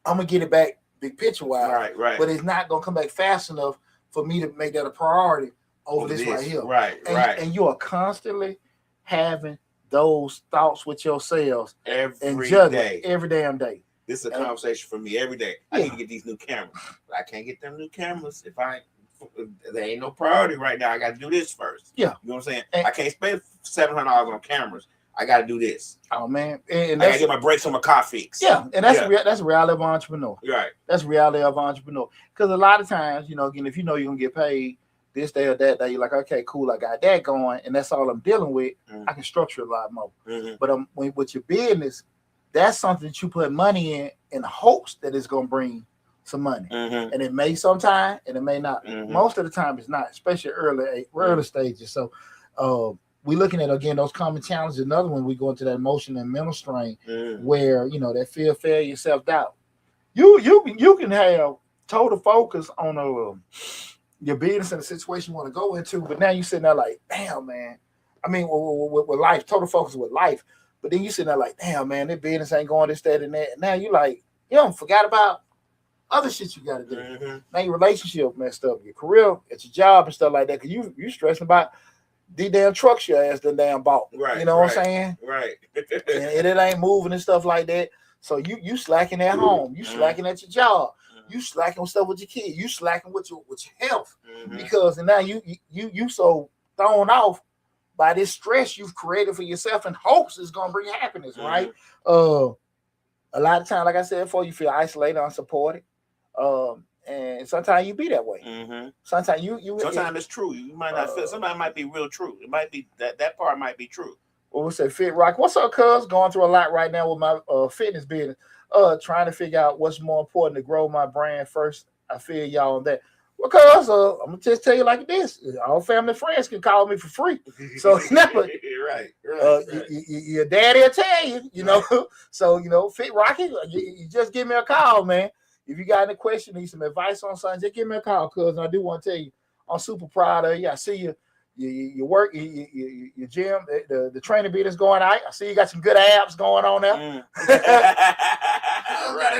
S1: I'm gonna get it back big picture wise,
S2: right.
S1: But it's not gonna come back fast enough for me to make that a priority over this right here.
S2: Right.
S1: And you are constantly having those thoughts with yourselves
S2: every day,
S1: every damn day.
S2: This is a conversation for me every day. I need to get these new cameras. But I can't get them new cameras if there ain't no priority right now. I got to do this first.
S1: Yeah,
S2: you know what I'm saying. I can't spend $700 on cameras. I got to do this.
S1: Oh man, and
S2: I got to get my brakes on my car fixed.
S1: Yeah, and that's the reality of an entrepreneur.
S2: Right.
S1: That's the reality of an entrepreneur. Because a lot of times, again, if you're gonna get paid this day or that day, you're like, okay, cool, I got that going, and that's all I'm dealing with. I can structure a lot more. But with your business, that's something that you put money in hopes that it's gonna bring some money, and it may sometime, and it may not. Most of the time, it's not, especially early stages. So, we're looking at again those common challenges. Another one, we go into that emotional and mental strain, where that fear, failure, self doubt. You can have total focus on your business and the situation you want to go into, but now you sitting there like, damn, man. I mean, with life, total focus with life, but then you sitting there like, damn, man, this business ain't going this, that, and that. And now you like, forgot about other shit you got to do. Now your relationship messed up, your career, at your job and stuff like that, because you stressing about the damn trucks your ass done damn bought.
S2: Right.
S1: You know what I'm saying?
S2: Right.
S1: and it ain't moving and stuff like that. So you slacking at home. You slacking at your job. You slacking with stuff with your kids. You slacking with your health. Because now you so thrown off by this stress you've created for yourself and hopes is gonna bring happiness, right? A lot of times, like I said before, you feel isolated, unsupported. And sometimes you be that way. Sometimes
S2: sometimes it's true. You might not feel. Somebody might be real true. It might be that part might be true.
S1: Well, we say Fit Rock. What's up, cuz? Going through a lot right now with my fitness business. Trying to figure out what's more important to grow my brand first. I feel y'all on that. Well, cuz I'm gonna just tell you like this: all family and friends can call me for free. So never.
S2: Right.
S1: Your daddy will tell you, So Fit Rocky, you just give me a call, man. If you got any question, need some advice on something, just give me a call, cuz I do want to tell you, I'm super proud of you. I see you work, your gym, the training beat is going out. I see you got some good abs going on there.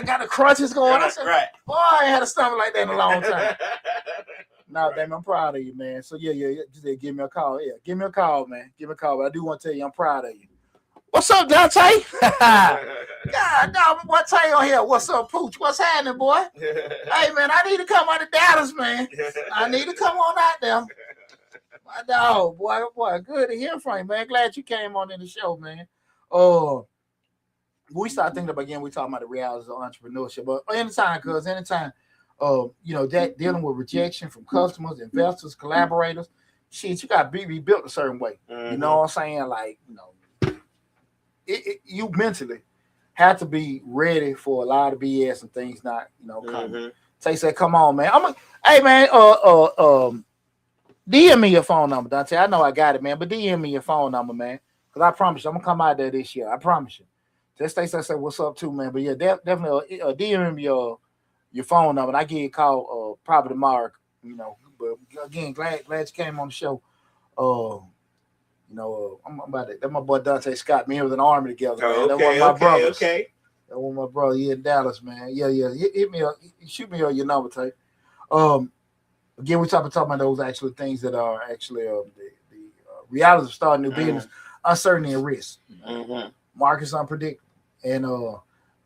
S1: Got the crunches going. I said, boy, I ain't had a stomach like that in a long time. No,
S2: Right.
S1: damn, I'm proud of you, man. So yeah. Just give me a call. Yeah, give me a call, man. Give me a call. But I do want to tell you, I'm proud of you. What's up, Deonte? God, no, what Tay on here? What's up, Pooch? What's happening, boy? Hey, man, I need to come out of Dallas, man. I need to come on out there. My dog, boy, good to hear from you, man. Glad you came on in the show, man. We start thinking about again, we talking about the realities of entrepreneurship, but anytime, that dealing with rejection from customers, investors, collaborators, shit, you got to be rebuilt a certain way.
S2: Mm-hmm.
S1: You know what I'm saying? Like, you mentally have to be ready for a lot of BS and things not, coming.
S2: Mm-hmm.
S1: Tay said, "Come on, man. Hey, man. DM me your phone number, Dante. I know I got it, man, but DM me your phone number, man, because I promise you, I'm gonna come out there this year. I promise you." Just Stacey say, "What's up, too, man?" But yeah, definitely DM me your phone number. And I give you a call probably tomorrow. But again, glad you came on the show. I'm about to. That my boy Dante Scott. Me and was in the army together, man. That one of my brothers.
S2: Okay.
S1: That one of my brother. He in Dallas, man. Yeah. Hit me up. Shoot me your number, Tay. Again, we're talking about those actual things that are actually the realities of starting new business, uncertainty and risk.
S2: Mm-hmm.
S1: Market's unpredictable, and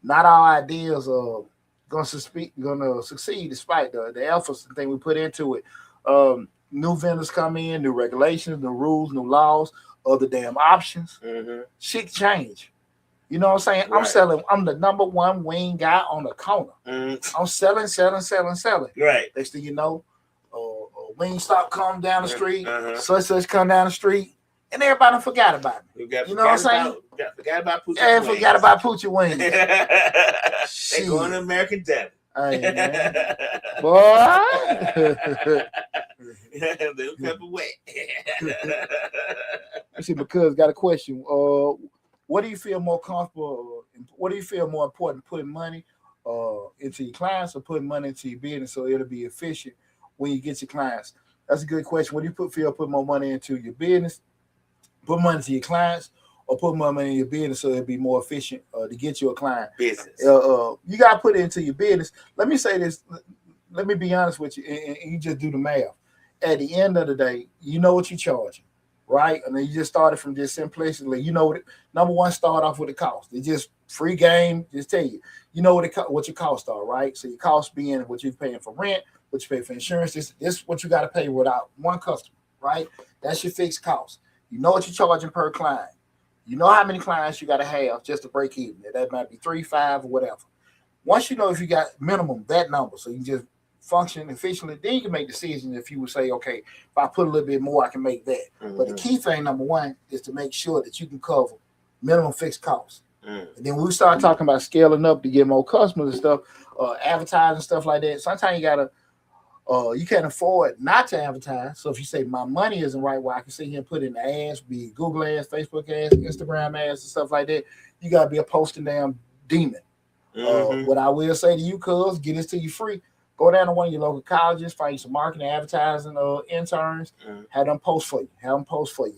S1: not all ideas are gonna succeed despite the efforts and thing we put into it. New vendors come in, new regulations, new rules, new laws, other damn options.
S2: Mm-hmm.
S1: Shit change. You know what I'm saying?
S2: Right.
S1: I'm the number one wing guy on the corner.
S2: Mm-hmm.
S1: I'm selling.
S2: Right.
S1: Next thing you know, wing stop come down the street,
S2: Uh-huh.
S1: such come down the street, and everybody forgot about me. You know what I'm saying?
S2: Forgot about Poochie
S1: And
S2: Wings.
S1: forgot about Poochie Wings.
S2: They going to American Devil.
S1: Hey, man. Boy.
S2: Little pepper wet.
S1: Let's see, because got a question. What do you feel more comfortable? What do you feel more important, putting money into your clients or putting money into your business so it'll be efficient when you get your clients? That's a good question. What do you feel put more money into your business, put money into your clients, or put more money in your business so it'll be more efficient to get you a client?
S2: Business.
S1: You got to put it into your business. Let me say this. Let me be honest with you, and you just do the math. At the end of the day, you know what you're charging, right? And then you just started from just simplistically. Number one, start off with the cost. It's just free game. Just tell you, what your costs are, right? So your costs being what you're paying for rent, what you pay for insurance. This is what you got to pay without one customer, right? That's your fixed cost. You know what you're charging per client. You know how many clients you got to have just to break even. That might be 3, 5, or whatever. Once you know if you got minimum that number, so you can just function efficiently, then you can make decisions if you would say, okay, if I put a little bit more, I can make that. Mm-hmm. But the key thing, number one, is to make sure that you can cover minimum fixed costs. And then when we start talking about scaling up to get more customers and stuff, advertising stuff like that, sometimes you can't afford not to advertise. So if you say my money isn't right, well, I can sit here and put in the ads, be it Google ads, Facebook ads, Instagram ads, and stuff like that. You got to be a posting damn demon. Mm-hmm. What I will say to you, cuz, get this to you free. Go down to one of your local colleges, find you some marketing, advertising interns, have them post for you.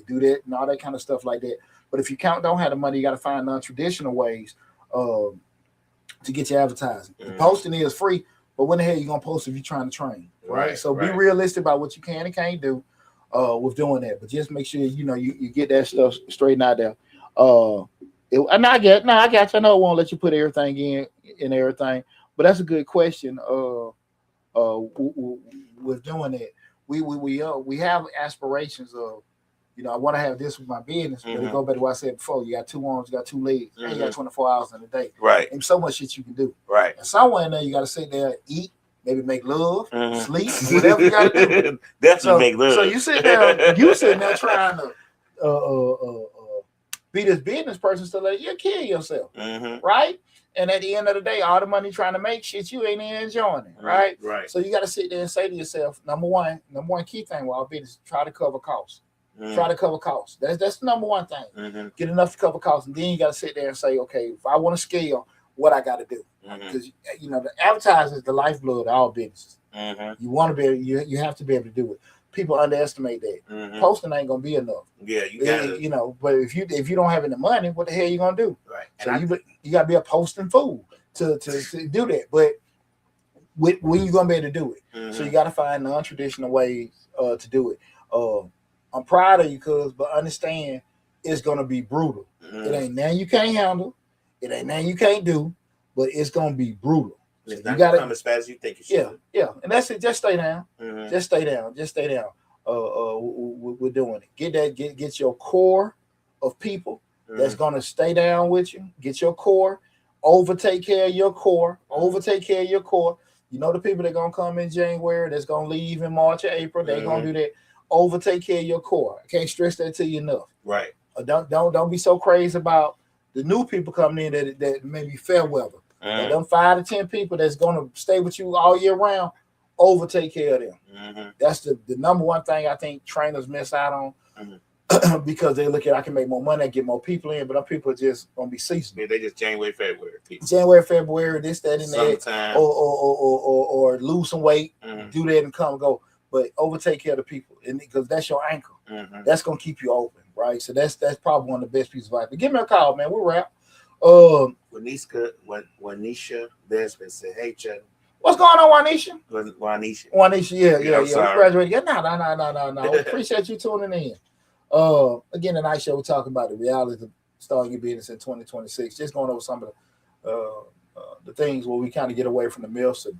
S1: Do that and all that kind of stuff like that. But if you don't have the money, you got to find non-traditional ways to get your advertising. The posting is free, but when the hell are you going to post if you're trying to train? Right? So be realistic about what you can and can't do with doing that. But just make sure, you get that stuff straightened out there. I got you. I know it won't let you put everything in everything, but that's a good question. With doing it, we have aspirations of, I want to have this with my business, but it go back to what I said before. You got 2 arms, you got 2 legs, and you got 24 hours in a day.
S2: Right.
S1: And so much shit you can do.
S2: Right.
S1: And somewhere in there, you got to sit there, eat, maybe make love, sleep, whatever you got to do.
S2: Definitely make love.
S1: So you sitting there trying to be this business person, so that you'll kill yourself, right? And at the end of the day, all the money trying to make shit, you ain't even enjoying it, right?
S2: Right.
S1: So you got to sit there and say to yourself, number one key thing with our business, try to cover costs. Try to cover costs. That's the number one thing. Get enough to cover costs, and then you got to sit there and say, okay, if I want to scale, what I got to do? Because the advertising is the lifeblood of all businesses. You want to be, you have to be able to do it. People underestimate that. Posting ain't gonna be enough.
S2: Yeah, you got
S1: but if you don't have any money, what the hell you gonna do?
S2: Right.
S1: So you gotta be a posting fool to do that. But when you gonna be able to do it.
S2: Mm-hmm.
S1: So you got to find non-traditional ways to do it. I'm proud of you, cuz, but understand it's gonna be brutal.
S2: Mm-hmm.
S1: It ain't nothing you can't handle. It ain't nothing you can't do, but it's gonna be brutal.
S2: So it's
S1: you
S2: not
S1: gotta
S2: come as fast as you think it should.
S1: Yeah, and that's it. Just stay down.
S2: Mm-hmm.
S1: Just stay down. Just stay down. We're doing it. Get your core of people that's gonna stay down with you. Get your core. Overtake care of your core. Overtake care of your core. You know the people that gonna come in January, that's gonna leave in March or April. They're gonna do that. Overtake care of your core. I can't stress that to you enough.
S2: Right.
S1: Don't be so crazy about the new people coming in that maybe fair weather. But them 5 to 10 people that's gonna stay with you all year round, overtake care of them. That's the number one thing I think trainers miss out on. Because they look at I can make more money, I get more people in, but them people are just gonna be seasonal.
S2: Yeah, they just January, February people.
S1: January, February, this, that, and
S2: Sometime.
S1: that, or lose some weight, do that and come and go. But overtake care of the people, and because that's your anchor. That's gonna keep you open, right? So that's probably one of the best pieces of advice. But give me a call, man. We'll wrap.
S2: Wanisha Desmond said, "Hey, Chuck,
S1: what's going on, Wanisha?
S2: Wanisha,
S1: yeah.
S2: We
S1: graduated. Yeah, no. Appreciate you tuning in. Again, the night show, we're talking about the reality of starting your business in 2026. Just going over some of the things where we kind of get away from the myths and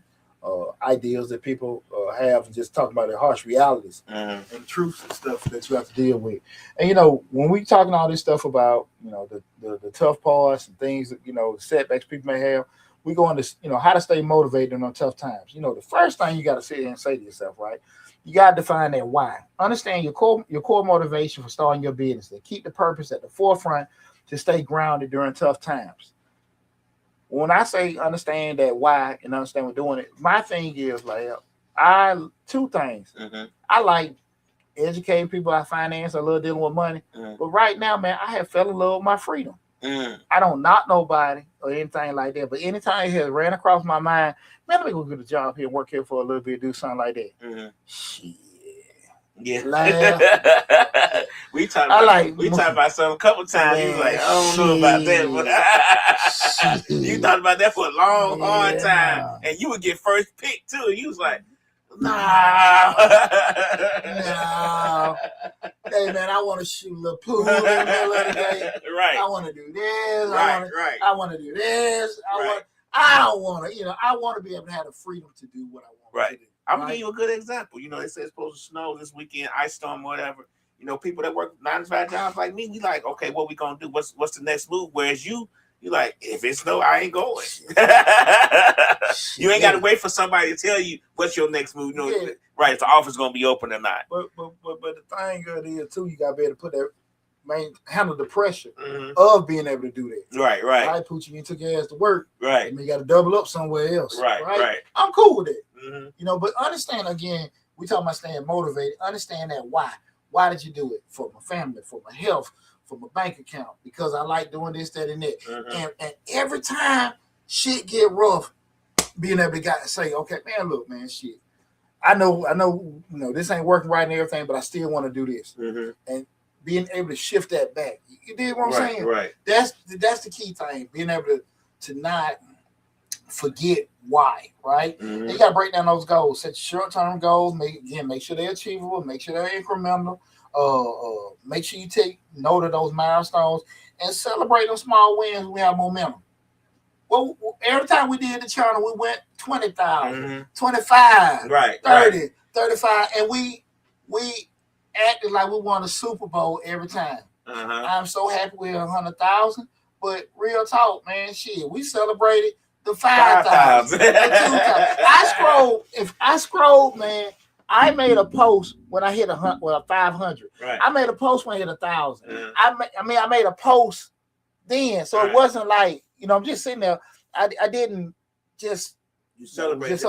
S1: ideas that people have, and just talking about the harsh realities and truths and stuff that you have to deal with. And when we talking all this stuff about the tough parts and things that setbacks people may have, we go into how to stay motivated on tough times. The first thing you got to sit here and say to yourself, right? You got to define that why. Understand your core motivation for starting your business. To keep the purpose at the forefront, to stay grounded during tough times. When I say understand that why and understand we're doing it, my thing is like two things. I like educating people about finance, I love dealing with money. But right now, man, I have fell in love with my freedom. I don't knock nobody or anything like that. But anytime it has ran across my mind, man, let me go get a job here and work here for a little bit, do something like that. Shit.
S2: Yeah. we talked about something a couple times. Man, he was like, I don't know about that, but you thought about that for a long, hard time. And you would get first pick too. You was like, nah.
S1: Hey man, I want to shoot a little pool in the middle of the day.
S2: Right.
S1: I want to do this.
S2: Right.
S1: I want to do this. I don't want to. I want to be able to have the freedom to do what I want to do.
S2: I'm gonna give you a good example. They say it's supposed to snow this weekend, ice storm, whatever. People that work 9 to 5 jobs like me, we like, okay, what we gonna do? What's the next move? Whereas you like, if it snow, I ain't going. You ain't gotta wait for somebody to tell you what's your next move. Right? If the office gonna be open or not.
S1: But the thing good is too, you gotta be able to put that. Handle the pressure of being able to do that.
S2: Right.
S1: Right, Poochie, you took your ass to work.
S2: Right.
S1: And you got to double up somewhere else.
S2: Right.
S1: I'm cool with it. But understand again, we talking about staying motivated. Understand that why. Why did you do it? For my family, for my health, for my bank account, because I like doing this, that, and that. And every time shit get rough, being able to say, okay, man, look, man, shit. I know, this ain't working right and everything, but I still want to do this. And being able to shift that back. You did what I'm saying?
S2: Right.
S1: That's the key thing. Being able to not forget why, right? You got to break down those goals. Set short-term goals. Make sure they're achievable. Make sure they're incremental. Make sure you take note of those milestones and celebrate those small wins. We have momentum. Well, every time we did the channel, we went 20,000, 25, 30, 35, and we acted like we won a Super Bowl every time. I'm so happy with 100,000, but real talk, man, shit, we celebrated the 5,000, the 2,000. I scrolled, man. I made a post when I hit 500.
S2: Right.
S1: I made a post when I hit 1,000. I made a post then, so it wasn't like I'm just sitting there. I didn't just.
S2: You celebrate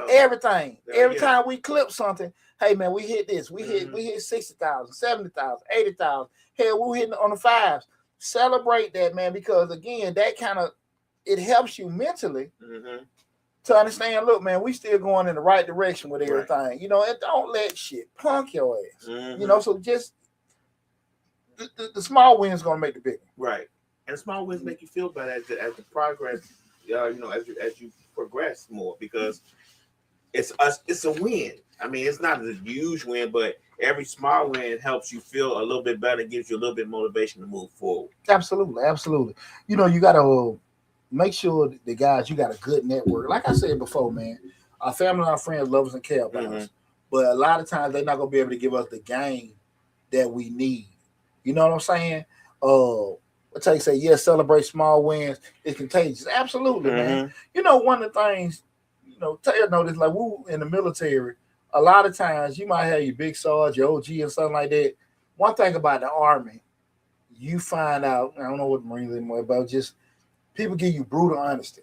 S1: everything. Every time we clip something, hey man, we hit this. We hit 60,000, 70,000, 80,000. Hell, we're hitting on the 5s. Celebrate that, man, because again, that kind of it helps you mentally to understand. Look, man, we still going in the right direction with everything. And don't let shit punk your ass. So just the small wins gonna make the big one.
S2: Right, and small wins make you feel better as the progress. As you progress more, because it's us. It's a win. I mean, it's not a huge win, but every small win helps you feel a little bit better, gives you a little bit of motivation to move forward.
S1: Absolutely. You know, you gotta make sure the guys, you got a good network. Like I said before, man, our family and our friends love us and care about us. But a lot of times they're not gonna be able to give us the game that we need. You know what I'm saying? I tell you, say, yes, celebrate small wins. It's contagious. Absolutely, man. You know, one of the things, you know, Taylor noticed, like, we in the military, a lot of times you might have your big sarge, your OG, and something like that. One thing about the Army, you find out, I don't know what the Marines anymore, but just people give you brutal honesty.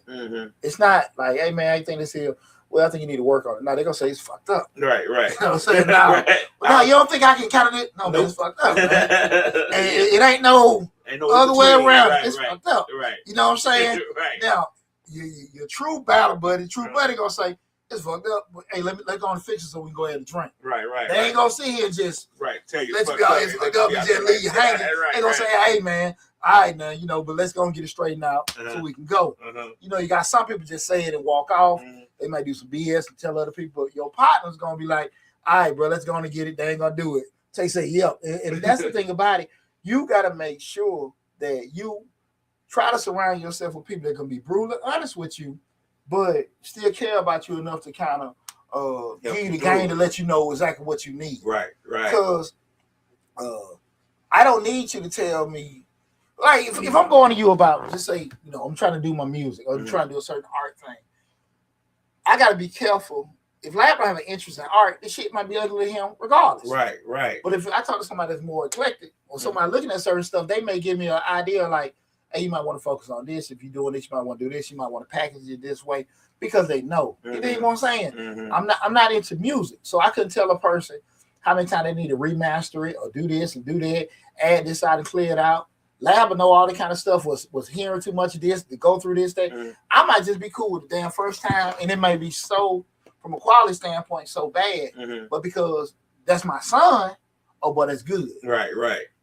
S1: It's not like, hey, man, I think this here, well, I think you need to work on it. No, they're going to say it's fucked up.
S2: Right.
S1: You know what I'm saying? No, no, you don't think I can count it? No, man, it's fucked up, man. it ain't no other way around. It's fucked up.
S2: Right.
S1: You know what I'm saying?
S2: Right.
S1: Now, your true battle buddy, buddy going to say, it's fucked up. But, hey, let's go on and fix it so we can go ahead and drink.
S2: Right.
S1: They ain't going to sit here and just,
S2: tell you
S1: let's be all it's fucked up and just leave you hanging. They going to say, hey, man, all right, now, you know, but let's go and get it straightened out so we can go. You know, you got some people just say it and walk off. They might do some BS and tell other people. Your partner's going to be like, all right, bro, let's go on and get it. They ain't going to do it. So they say, yep. And that's the thing about it. You got to make sure that you try to surround yourself with people that can be brutally honest with you, but still care about you enough to kind of give you the game to let you know exactly what you need.
S2: Right.
S1: Because I don't need you to tell me, like, if I'm going to you about, just say, you know, I'm trying to do my music or I'm trying to do a certain art thing, I got to be careful. If Lab don't have an interest in art, this shit might be ugly to him regardless.
S2: Right.
S1: But if I talk to somebody that's more eclectic or somebody looking at certain stuff, they may give me an idea like, hey, you might want to focus on this. If you're doing this, you might want to do this. You might want to package it this way because they know. You know what I'm saying? I'm not into music, so I couldn't tell a person how many times they need to remaster it or do this and do that, add this out and clear it out. Lab will know all the kind of stuff was hearing too much of this to go through this thing. I might just be cool with the damn first time, and it may be so, from a quality standpoint, so bad, but because that's my son, but it's good.
S2: Right.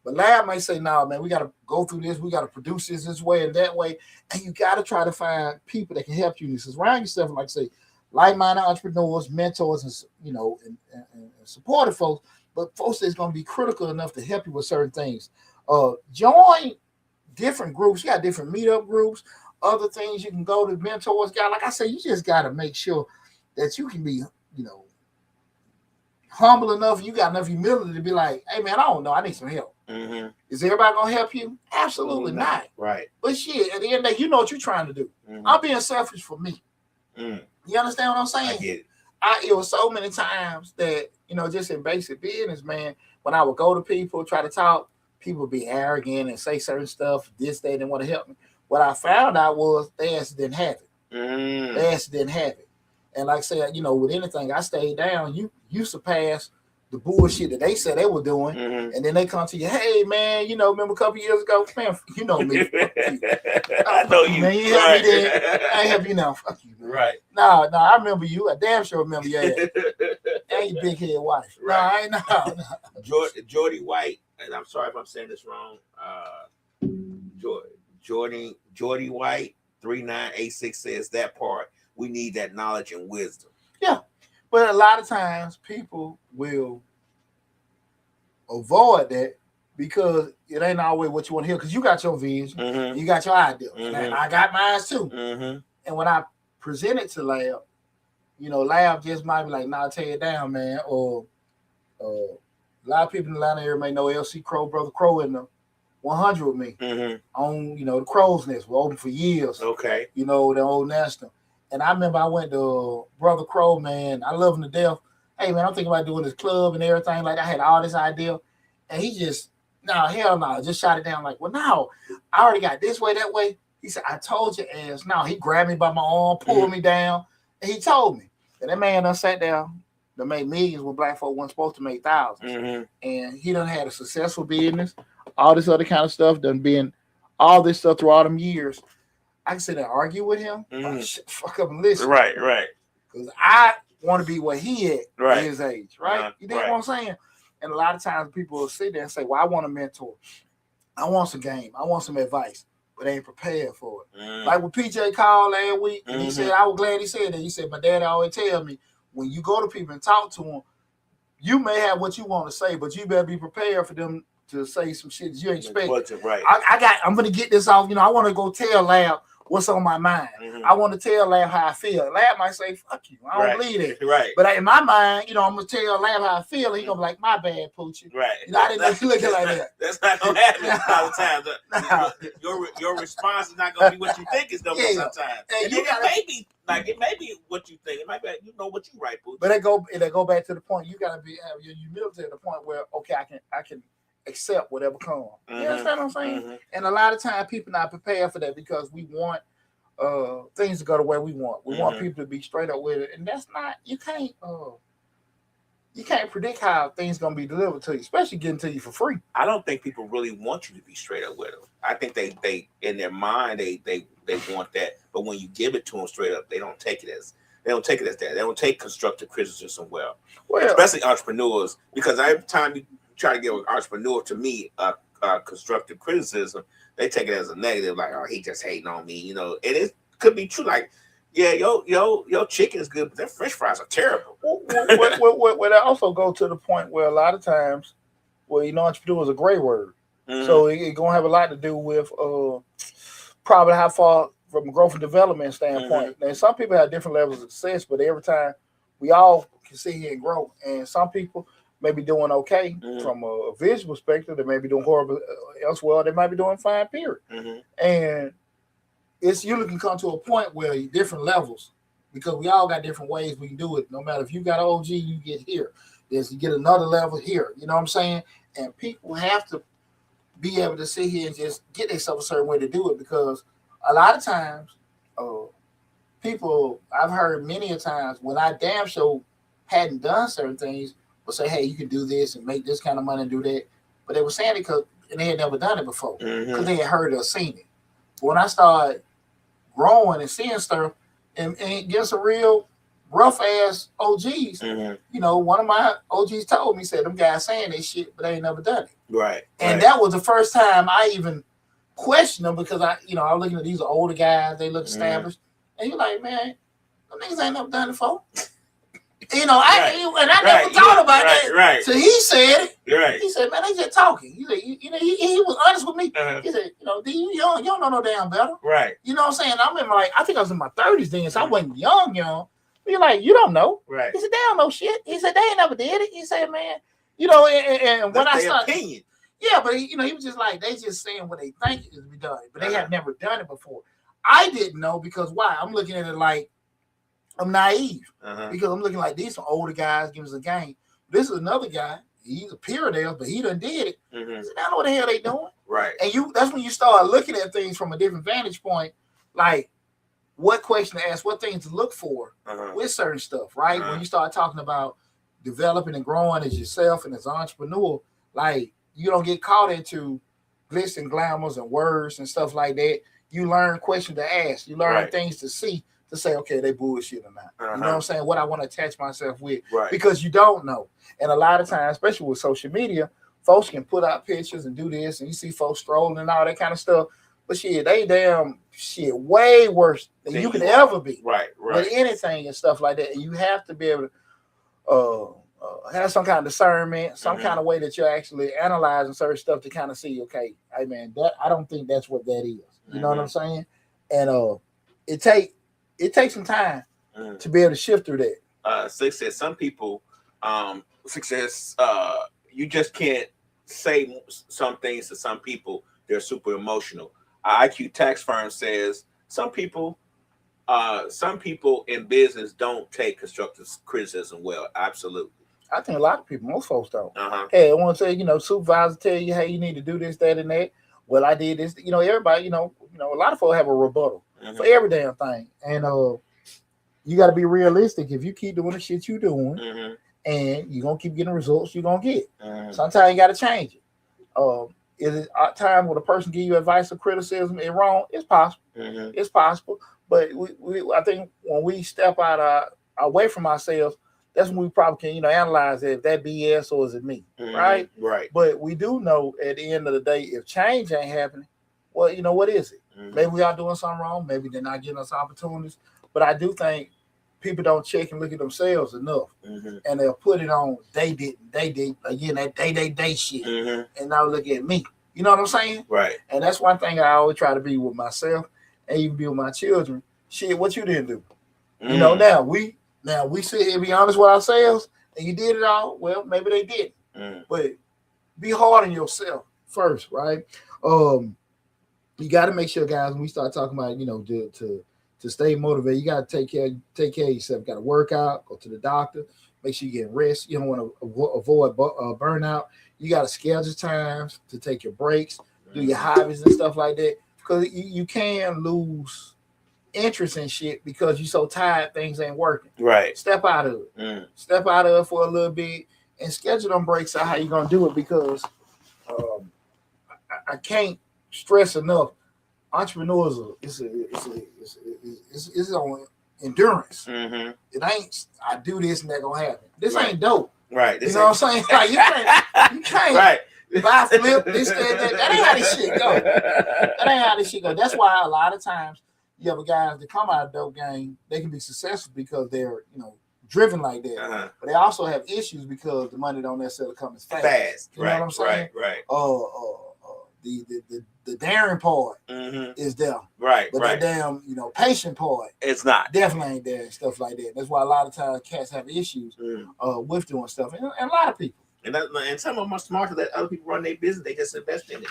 S1: But Lab might say, no, man, we got to go through this. We got to produce this way and that way. And you got to try to find people that can help you. Surround yourself, like I say, like-minded entrepreneurs, mentors, and, you know, and supportive folks, but folks that's going to be critical enough to help you with certain things. Join different groups. You got different meetup groups, other things you can go to, mentors. Like I say, you just got to make sure that you can be, you know, humble enough. You got enough humility to be like, hey, man, I don't know. I need some help. Is everybody going to help you? Absolutely not.
S2: Right.
S1: But shit, at the end of the day, you know what you're trying to do. I'm being selfish for me. You understand what I'm saying?
S2: I get it.
S1: It was so many times that, you know, just in basic business, man, when I would go to people, try to talk, people would be arrogant and say certain stuff, this, they didn't want to help me. What I found out was they actually didn't have it. They actually didn't have it. And like I said, you know, with anything, I stayed down. You surpass the bullshit that they said they were doing, and then they come to you, hey, man, you know, remember a couple years ago? Man, you know me.
S2: I know you.
S1: Man, you help me then. I ain't help you now. Fuck you, man.
S2: Right.
S1: No, I remember you. I damn sure remember you. And your big head wife.
S2: Right.
S1: No, I ain't no.
S2: Jordy White, and I'm sorry if I'm saying this wrong. Jordy White 3986 says that part. We need that knowledge and wisdom.
S1: Yeah, but a lot of times people will avoid that because it ain't always what you want to hear. Because you got your vision, you got your idea, and I got mine too. And when I present it to Lab, you know, Lab just might be like, "Nah, tear it down, man." Or a lot of people in the Atlanta area may know LC Crow, Brother Crow, in the 100 with me on, you know, the Crow's Nest. We're open for years.
S2: Okay.
S1: You know, the old National. And I remember I went to Brother Crow, man. I love him to death. Hey, man, I'm thinking about doing this club and everything. Like, I had all this idea. And he just, hell no, just shot it down. Like, well, no, I already got this way, that way. He said, I told you, ass. No, he grabbed me by my arm, pulled me down, and he told me. And that man done sat down, done made millions when black folk weren't supposed to make thousands. And he done had a successful business, all this other kind of stuff, done been all this stuff through all them years. I can sit there and argue with him. Fuck up and listen.
S2: Right.
S1: Because I want to be where he at his age, right? You know what I'm saying? And a lot of times people will sit there and say, well, I want a mentor. I want some game. I want some advice. But they ain't prepared for it. Like when PJ called last week, and he said, I was glad he said that. He said, my dad always tell me, when you go to people and talk to them, you may have what you want to say, but you better be prepared for them to say some shit that you ain't expect.
S2: Right.
S1: I'm gonna get this off. I want to go tell Lab what's on my mind. I want to tell Lab how I feel. Lab might say, "Fuck you, I don't believe it."
S2: Right.
S1: But in my mind, I'm gonna tell Lab how I feel. He gonna be like, "My bad, Poochie."
S2: Right.
S1: I didn't look at like that.
S2: That's not gonna happen a lot of times. Your response is not gonna be what you think it's gonna be sometimes. And it may be what you think. It might be what you write, Poochie.
S1: But they go back to the point. You gotta have your humility at the point where I can accept whatever comes. You understand what I'm saying? And a lot of times people not prepared for that because we want things to go the way we want. We want people to be straight up with it, and that's not. You can't predict how things gonna be delivered to you, especially getting to you for free.
S2: I don't think people really want you to be straight up with them. I think they in their mind they want that, but when you give it to them straight up, they don't take it as that. They don't take constructive criticism well, especially entrepreneurs, because every time you try to give an entrepreneur to me a constructive criticism, they take it as a negative, like, oh, he just hating on me, and it could be true, like, yeah, your chicken is good, but their French fries are terrible.
S1: Well, that also go to the point where a lot of times, entrepreneur is a gray word, so it's gonna have a lot to do with probably how far from a growth and development standpoint. And some people have different levels of success, but every time we all can sit here and grow, and some people may be doing okay from a visual perspective. They may be doing horrible elsewhere. They might be doing fine, period. And you can come to a point where you're different levels, because we all got different ways we can do it. No matter if you got OG, you get here. You get another level here. You know what I'm saying? And people have to be able to sit here and just get themselves a certain way to do it, because a lot of times people, I've heard many a times when I damn sure hadn't done certain things, will say, hey, you can do this and make this kind of money and do that. But they were saying it because they had never done it before, because they had heard or seen it. But when I started growing and seeing stuff and get some real rough ass OGs, one of my OGs told me, said, them guys saying this shit, but they ain't never done it.
S2: Right.
S1: And that was the first time I even questioned them, because I was looking at these older guys, they look established. And you're like, man, them niggas ain't never done it before. I never thought about that.
S2: Right.
S1: So he said it.
S2: Right.
S1: He said, man, they just talking. He said, he was honest with me. He said, you don't know no damn better.
S2: Right.
S1: You know what I'm saying? I remember, I think I was in my 30s then, so I wasn't young. But you're like, you don't know.
S2: Right.
S1: He said, they don't know shit. He said, they ain't never did it. He said, man, and when I started. Opinion. Yeah, but he was just like, they just saying what they think is to be done, but they have never done it before. I didn't know, because why? I'm looking at it like I'm naive, because I'm looking like these some older guys giving us a game. This is another guy. He's a peer of theirs, but he done did it. I said, I know what the hell they doing.
S2: Right.
S1: And that's when you start looking at things from a different vantage point, like what question to ask, what things to look for with certain stuff, right? When you start talking about developing and growing as yourself and as an entrepreneur, like, you don't get caught into glitz and glamours and words and stuff like that. You learn questions to ask. You learn things to see, to say, okay, they bullshit or not. You know what I'm saying? What I want to attach myself with. Right. Because you don't know. And a lot of times, especially with social media, folks can put out pictures and do this, and you see folks strolling and all that kind of stuff. But shit, they damn shit way worse than you can ever be.
S2: Right.
S1: With anything and stuff like that. And you have to be able to have some kind of discernment, some kind of way that you're actually analyzing certain stuff to kind of see, okay, hey man, I don't think that's what that is. You know what I'm saying? And it takes some time to be able to shift through that.
S2: Success. Some people, you just can't say some things to some people. They're super emotional. IQ tax firm says some people in business don't take constructive criticism well. Absolutely.
S1: I think a lot of people, most folks don't. Hey, I want to say, supervisor tell you, hey, you need to do this, that, and that. Well, I did this. Everybody, a lot of folks have a rebuttal for every damn thing. And you got to be realistic. If you keep doing the shit you're doing and you're going to keep getting results you're going to get. Sometimes you got to change it. Is it a time when a person give you advice or criticism and wrong? It's possible. It's possible. But I think when we step out away from ourselves, that's when we probably can, analyze if that BS or is it me, right?
S2: Right.
S1: But we do know at the end of the day, if change ain't happening, well, what is it? Maybe we are doing something wrong. Maybe they're not giving us opportunities. But I do think people don't check and look at themselves enough, and they'll put it on. They did again that they shit, and now look at me. You know what I'm saying?
S2: Right.
S1: And that's one thing I always try to be with myself, and even be with my children. Shit, what you didn't do? You know, now we sit here and be honest with ourselves, and you did it all. Well, maybe they didn't, but be hard on yourself first, right? You got to make sure, guys, when we start talking about, you know, to stay motivated, you got to take care of yourself. You got to work out, go to the doctor, make sure you get rest. You don't want to avoid burnout. You got to schedule times to take your breaks, do your hobbies and stuff like that, because you can lose interest in shit because you're so tired things ain't working.
S2: Right.
S1: Step out of it. Step out of it for a little bit and schedule them breaks out how you going to do it, because I can't stress enough. Entrepreneurs it's on endurance. It ain't I do this and that gonna happen. This ain't dope.
S2: Right.
S1: You know what I'm saying? Like you can't
S2: right.
S1: buy flip this that ain't how this shit go. That ain't how this shit go. That's why a lot of times you have guys that come out of dope game, they can be successful because they're, you know, driven like that. But they also have issues because the money don't necessarily come as fast. You know what I'm saying?
S2: Right.
S1: The daring part is there.
S2: Right.
S1: But the damn, you know, patient part,
S2: it's not.
S1: Definitely ain't there and stuff like that. That's why a lot of times cats have issues with doing stuff. And a lot of people.
S2: And some of them are smarter than other people run their business. They just invest in it.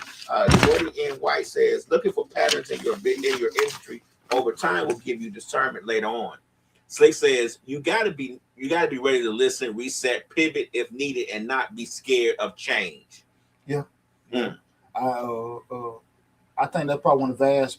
S2: Jordan N. White says, looking for patterns in your industry over time will give you discernment later on. Slick says, you gotta be ready to listen, reset, pivot if needed, and not be scared of change.
S1: Yeah. I think that's probably one of the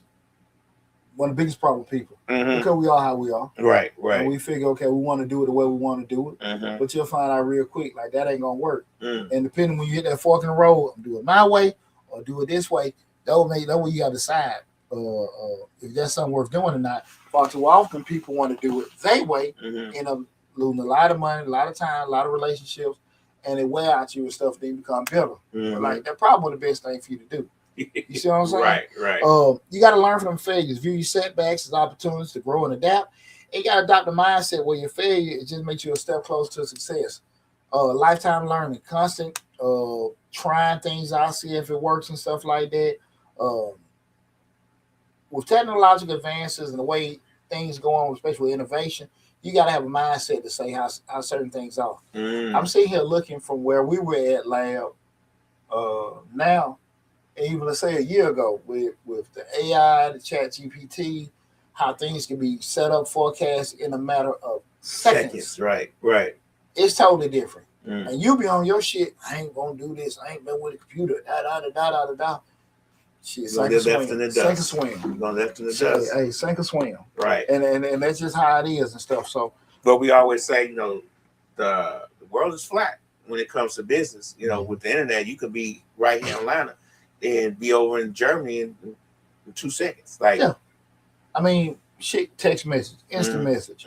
S1: biggest problem with people, because we are how we are.
S2: Right.
S1: And we figure, okay, we want to do it the way we want to do it, but you'll find out real quick, like that ain't gonna work. And depending when you hit that fork in the road, do it my way or do it this way. That way you got to decide if that's something worth doing or not. Far too often, people want to do it their way, end up losing a lot of money, a lot of time, a lot of relationships, and it wear out you and stuff. Then become bitter. But like that probably the best thing for you to do. You see what I'm saying?
S2: Right.
S1: You got to learn from failures. View your setbacks as opportunities to grow and adapt. And you got to adopt the mindset where your failure it just makes you a step closer to success. Lifetime learning, constant trying things out, see if it works and stuff like that. With technological advances and the way things go on, especially with innovation, you got to have a mindset to say how certain things are. I'm sitting here looking from where we were at lab now, and even let's say a year ago with the AI, the Chat GPT, how things can be set up, forecast in a matter of seconds.
S2: Right.
S1: It's totally different. And you be on your shit. I ain't gonna do this. I ain't been with a computer. Da. Shit, sink or swim.
S2: You're going left in the dust.
S1: Hey, sink or swim.
S2: Right.
S1: And that's just how it is and stuff. So,
S2: but we always say, you know, the world is flat when it comes to business. You know, with the internet, you could be right here in Atlanta and be over in Germany in 2 seconds. Like,
S1: yeah. I mean, shit, text message, instant message.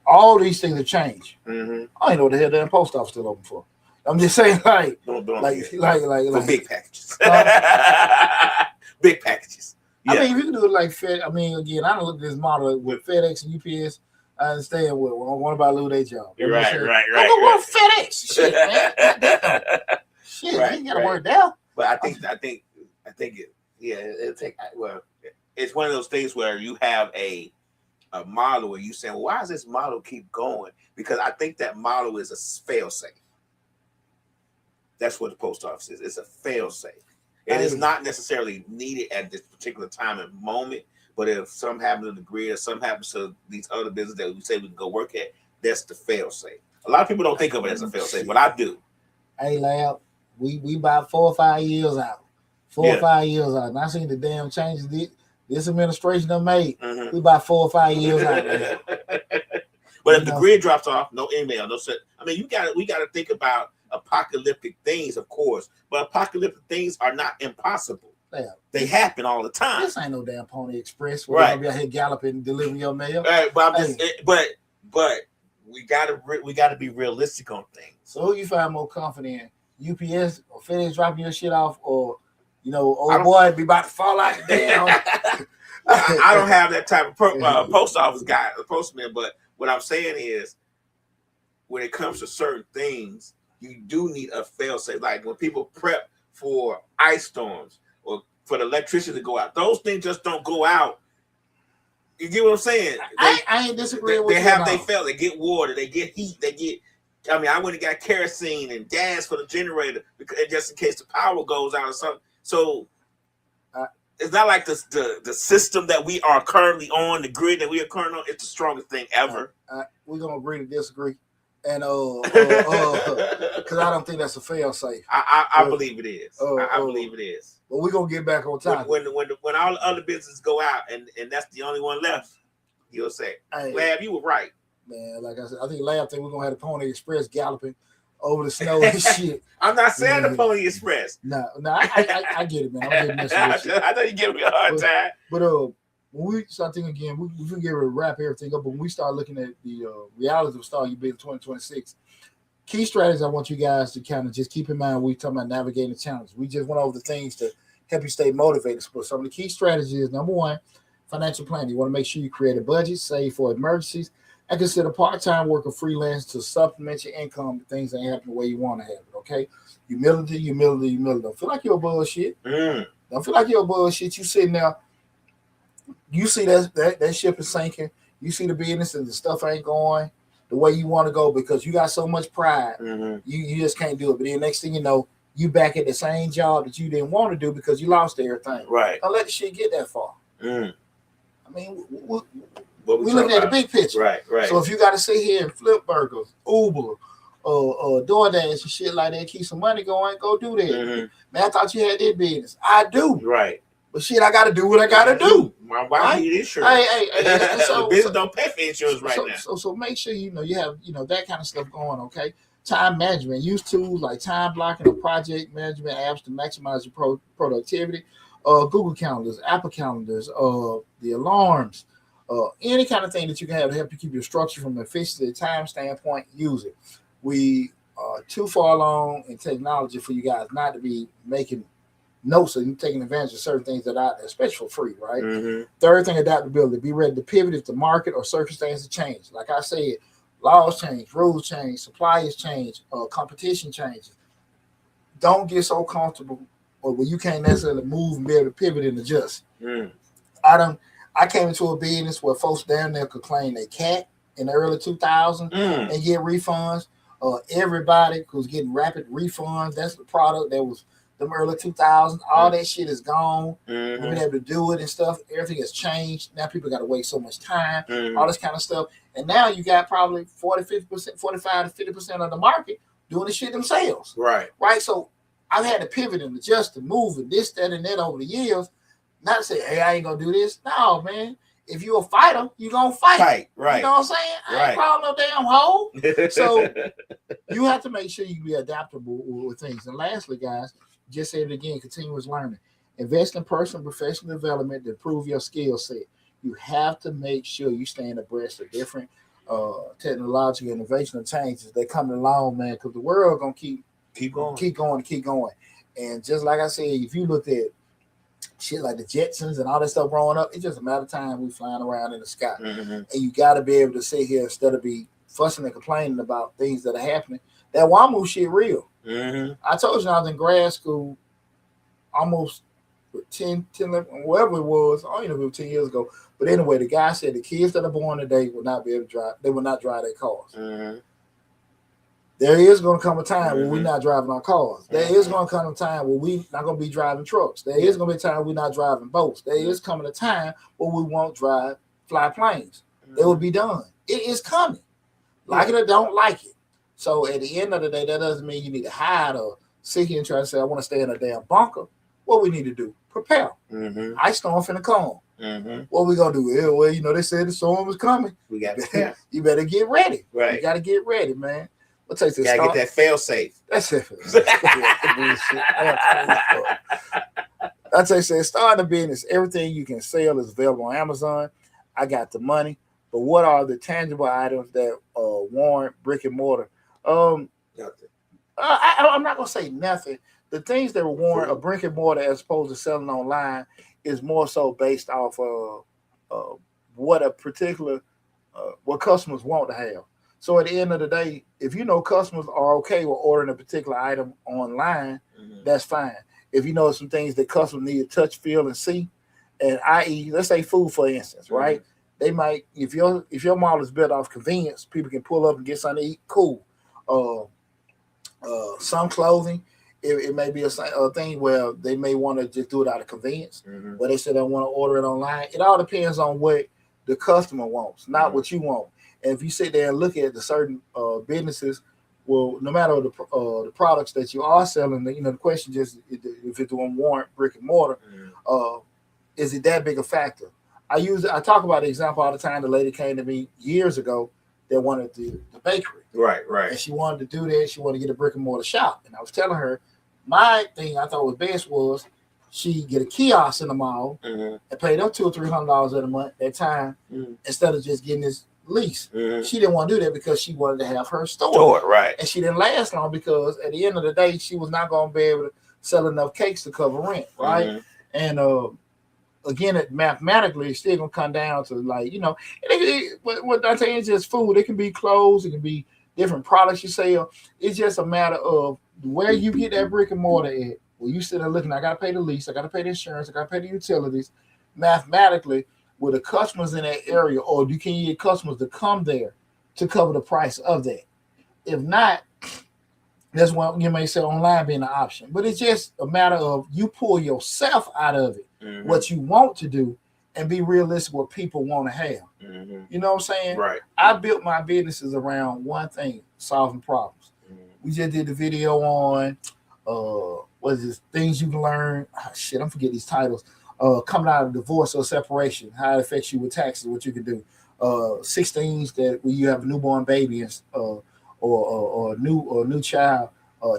S1: All these things have changed. I ain't know what the hell that post office still open for. I'm just saying, like
S2: big packages. Big packages. Yeah.
S1: I mean, if you can do it like FedEx. I mean, again, I don't look at this model with FedEx and UPS. I understand what about lose their job.
S2: Right.
S1: Don't go work FedEx. Shit, man. Shit, right, you gotta work there.
S2: But I think it'll take. Well, it's one of those things where you have a model where you saying, well, why does this model keep going? Because I think that model is a fail safe. That's what the post office is. It's a fail safe. It is not necessarily needed at this particular time and moment. But if something happens to the grid or something happens to these other businesses that we say we can go work at, that's the fail safe. A lot of people don't think of it as a fail safe, but I do.
S1: Hey, lab, we about 4 or 5 years out. 4 or 5 years out. And I seen the damn changes this administration done made. We about 4 or 5 years out. Man.
S2: But if the grid drops off, no email, no set. I mean, we got to think about apocalyptic things, of course, but apocalyptic things are not impossible. Yeah. They happen all the time.
S1: This ain't no damn Pony Express. We're gonna be out here galloping and delivering your mail.
S2: Right, but we gotta be realistic on things.
S1: So who you find more confident in? UPS or FedEx dropping your shit off, or old boy be about to fall out down
S2: I don't have that type of post office guy, a postman. But what I'm saying is, when it comes to certain things, you do need a fail safe. Like when people prep for ice storms or for the electricity to go out, those things just don't go out. You get what I'm saying?
S1: I ain't disagreeing with you.
S2: They have they fail. They get water. They get heat. They get. I mean, I went and got kerosene and gas for the generator because just in case the power goes out or something. So it's not like the system that we are currently on, the grid that we are currently on. It's the strongest thing ever.
S1: We're gonna agree to disagree, and because I don't think that's a fail safe.
S2: I believe it is. I believe it is.
S1: But we're gonna get back on time.
S2: When all the other businesses go out and that's the only one left, you'll say, Lab, you were right.
S1: Man, like I said, I think Lab think we're gonna have the Pony Express galloping over the snow and shit.
S2: I'm not saying the Pony Express.
S1: No, I get it, man. I'm just messing with you.
S2: I know you give me a hard time.
S1: But when we start thinking again, we can get ready to wrap everything up. But when we start looking at the reality of starting your business 2026, key strategies I want you guys to kind of just keep in mind. We talking about navigating the challenges. We just went over the things to help you stay motivated. But some of the key strategies: number one, financial planning. You want to make sure you create a budget, save for emergencies, and consider part-time work or freelance to supplement your income. Things ain't happening the way you want to have it. Okay, humility. Don't feel like you're a bullshit. Don't feel like you're a bullshit. You sitting there. You see that ship is sinking. You see the business and the stuff ain't going the way you want to go because you got so much pride. You just can't do it. But then next thing you know, you back at the same job that you didn't want to do because you lost everything.
S2: Right.
S1: Don't let the shit get that far. I mean, we looking at the big picture.
S2: Right.
S1: So if you got to sit here and flip burgers, Uber, DoorDash and shit like that, keep some money going, go do that. Man, I thought you had that business. I do.
S2: Right.
S1: But shit, I got to do what I got to do.
S2: My wife need insurance.
S1: Hey. So,
S2: business don't pay for insurance now.
S1: So make sure you have that kind of stuff going. Okay, time management. Use tools like time blocking or project management apps to maximize your productivity. Google calendars, Apple calendars, the alarms, any kind of thing that you can have to help you keep your structure from an efficiency time standpoint. Use it. We are too far along in technology for you guys not to be making notes and taking advantage of certain things that are especially for free, right? Third thing, adaptability. Be ready to pivot if the market or circumstances change. Like I said, laws change, rules change, suppliers change, competition changes. Don't get so comfortable or where you can't necessarily move and be able to pivot and adjust. I came into a business where folks down there could claim their cat in the early 2000s and get refunds. Everybody was getting rapid refunds. That's the product that was them early 2000s, all that shit is gone. We've been able to do it and stuff. Everything has changed. Now people got to waste so much time, all this kind of stuff. And now you got probably 40-50%, 45 to 50% of the market doing the shit themselves. Right. So I've had to pivot and adjust and move and this, that, and that over the years. Not to say, hey, I ain't gonna do this. No, man. If you're a fighter, you're gonna fight. Right. You know what I'm saying? I ain't crawling no damn hole. So you have to make sure you be adaptable with things. And lastly, guys, just say it again, continuous learning. Invest in personal and professional development to improve your skill set. You have to make sure you stay abreast of different technological innovation and changes that come along, man, because the world gonna keep going. And just like I said, if you look at shit like the Jetsons and all that stuff growing up, it's just a matter of time we flying around in the sky. And you got to be able to sit here instead of be fussing and complaining about things that are happening. That WAMU shit real. I told you I was in grad school almost 10, 11, whatever it was. I don't know if it was 10 years ago. But anyway, the guy said the kids that are born today will not be able to drive. They will not drive their cars. There is going to come a time when we're not driving our cars. There is going to come a time where we're not going to be driving trucks. There is going to be a time we're not driving boats. There is coming a time where we won't fly planes. It will be done. It is coming. Like it or don't like it. So at the end of the day, that doesn't mean you need to hide or sit here and try to say, I want to stay in a damn bunker. What we need to do? Prepare. Ice storm finna come. What we gonna do? Yeah, well, you know, they said the storm was coming. We got to. You better get ready. Right. You got to get ready, man. What takes this?
S2: Gotta get that fail safe.
S1: That's it. That's what I say. Starting a business, everything you can sell is available on Amazon. I got the money, but what are the tangible items that warrant brick and mortar? Nothing. I'm not gonna say nothing. The things that warrant a brick and mortar as opposed to selling online is more so based off of what a particular what customers want to have. So at the end of the day, if you know customers are okay with ordering a particular item online, that's fine. If you know some things that customers need to touch, feel, and see, and i.e., let's say food, for instance, right? They might, if your model is built off convenience, people can pull up and get something to eat. Cool. Some clothing, it may be a thing where they may want to just do it out of convenience, but they say they want to order it online. It all depends on what the customer wants, not what you want. And if you sit there and look at the certain businesses, well, no matter the products that you are selling, the question just if it don't warrant brick and mortar, is it that big a factor? I talk about the example all the time. The lady came to me years ago that wanted the bakery.
S2: Right.
S1: And she wanted to do that. She wanted to get a brick and mortar shop. And I was telling her, my thing I thought was best was she get a kiosk in the mall and pay them $200 or $300 a month at time instead of just getting this lease. She didn't want to do that because she wanted to have her store.
S2: Right.
S1: And she didn't last long because at the end of the day, she was not going to be able to sell enough cakes to cover rent. Right. And again, mathematically, it's still gonna come down to what I'm saying is just food. It can be clothes, it can be different products you sell. It's just a matter of where you get that brick and mortar at. Well, you sit there looking, I gotta pay the lease, I gotta pay the insurance, I gotta pay the utilities. Mathematically, with the customers in that area, or you can get customers to come there to cover the price of that. If not, that's why you may say online being an option. But it's just a matter of you pull yourself out of it. What you want to do, and be realistic what people want to have. You know what I'm saying?
S2: Right.
S1: I built my businesses around one thing: solving problems. We just did the video on what is this? Things you can learn. I'm forgetting these titles. Coming out of divorce or separation, how it affects you with taxes, what you can do. 6 things that when you have a newborn baby or a new child,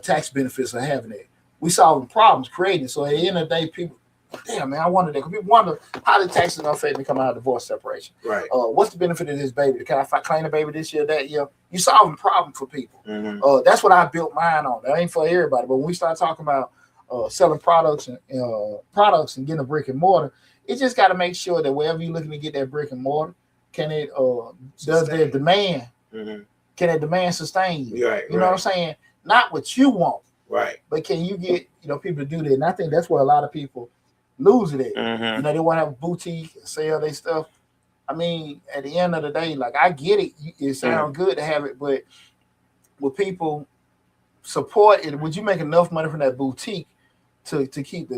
S1: tax benefits of having it. We solving problems, creating. So at the end of the day, people. Damn, man, I wonder that. People wonder how the taxes are affect me coming out of divorce separation.
S2: Right.
S1: What's the benefit of this baby? Can I claim the baby this year, that year? You solving problems for people. That's what I built mine on. That ain't for everybody. But when we start talking about selling products and getting a brick and mortar, it just got to make sure that wherever you're looking to get that brick and mortar, can it does their demand? Can that demand sustain you?
S2: Right.
S1: You know what I'm saying? Not what you want.
S2: Right.
S1: But can you get people to do that? And I think that's where a lot of people lose it at. They want to have a boutique and sell their stuff. I mean, at the end of the day, like I get it. It sounds good to have it, but will people support it? Would you make enough money from that boutique to keep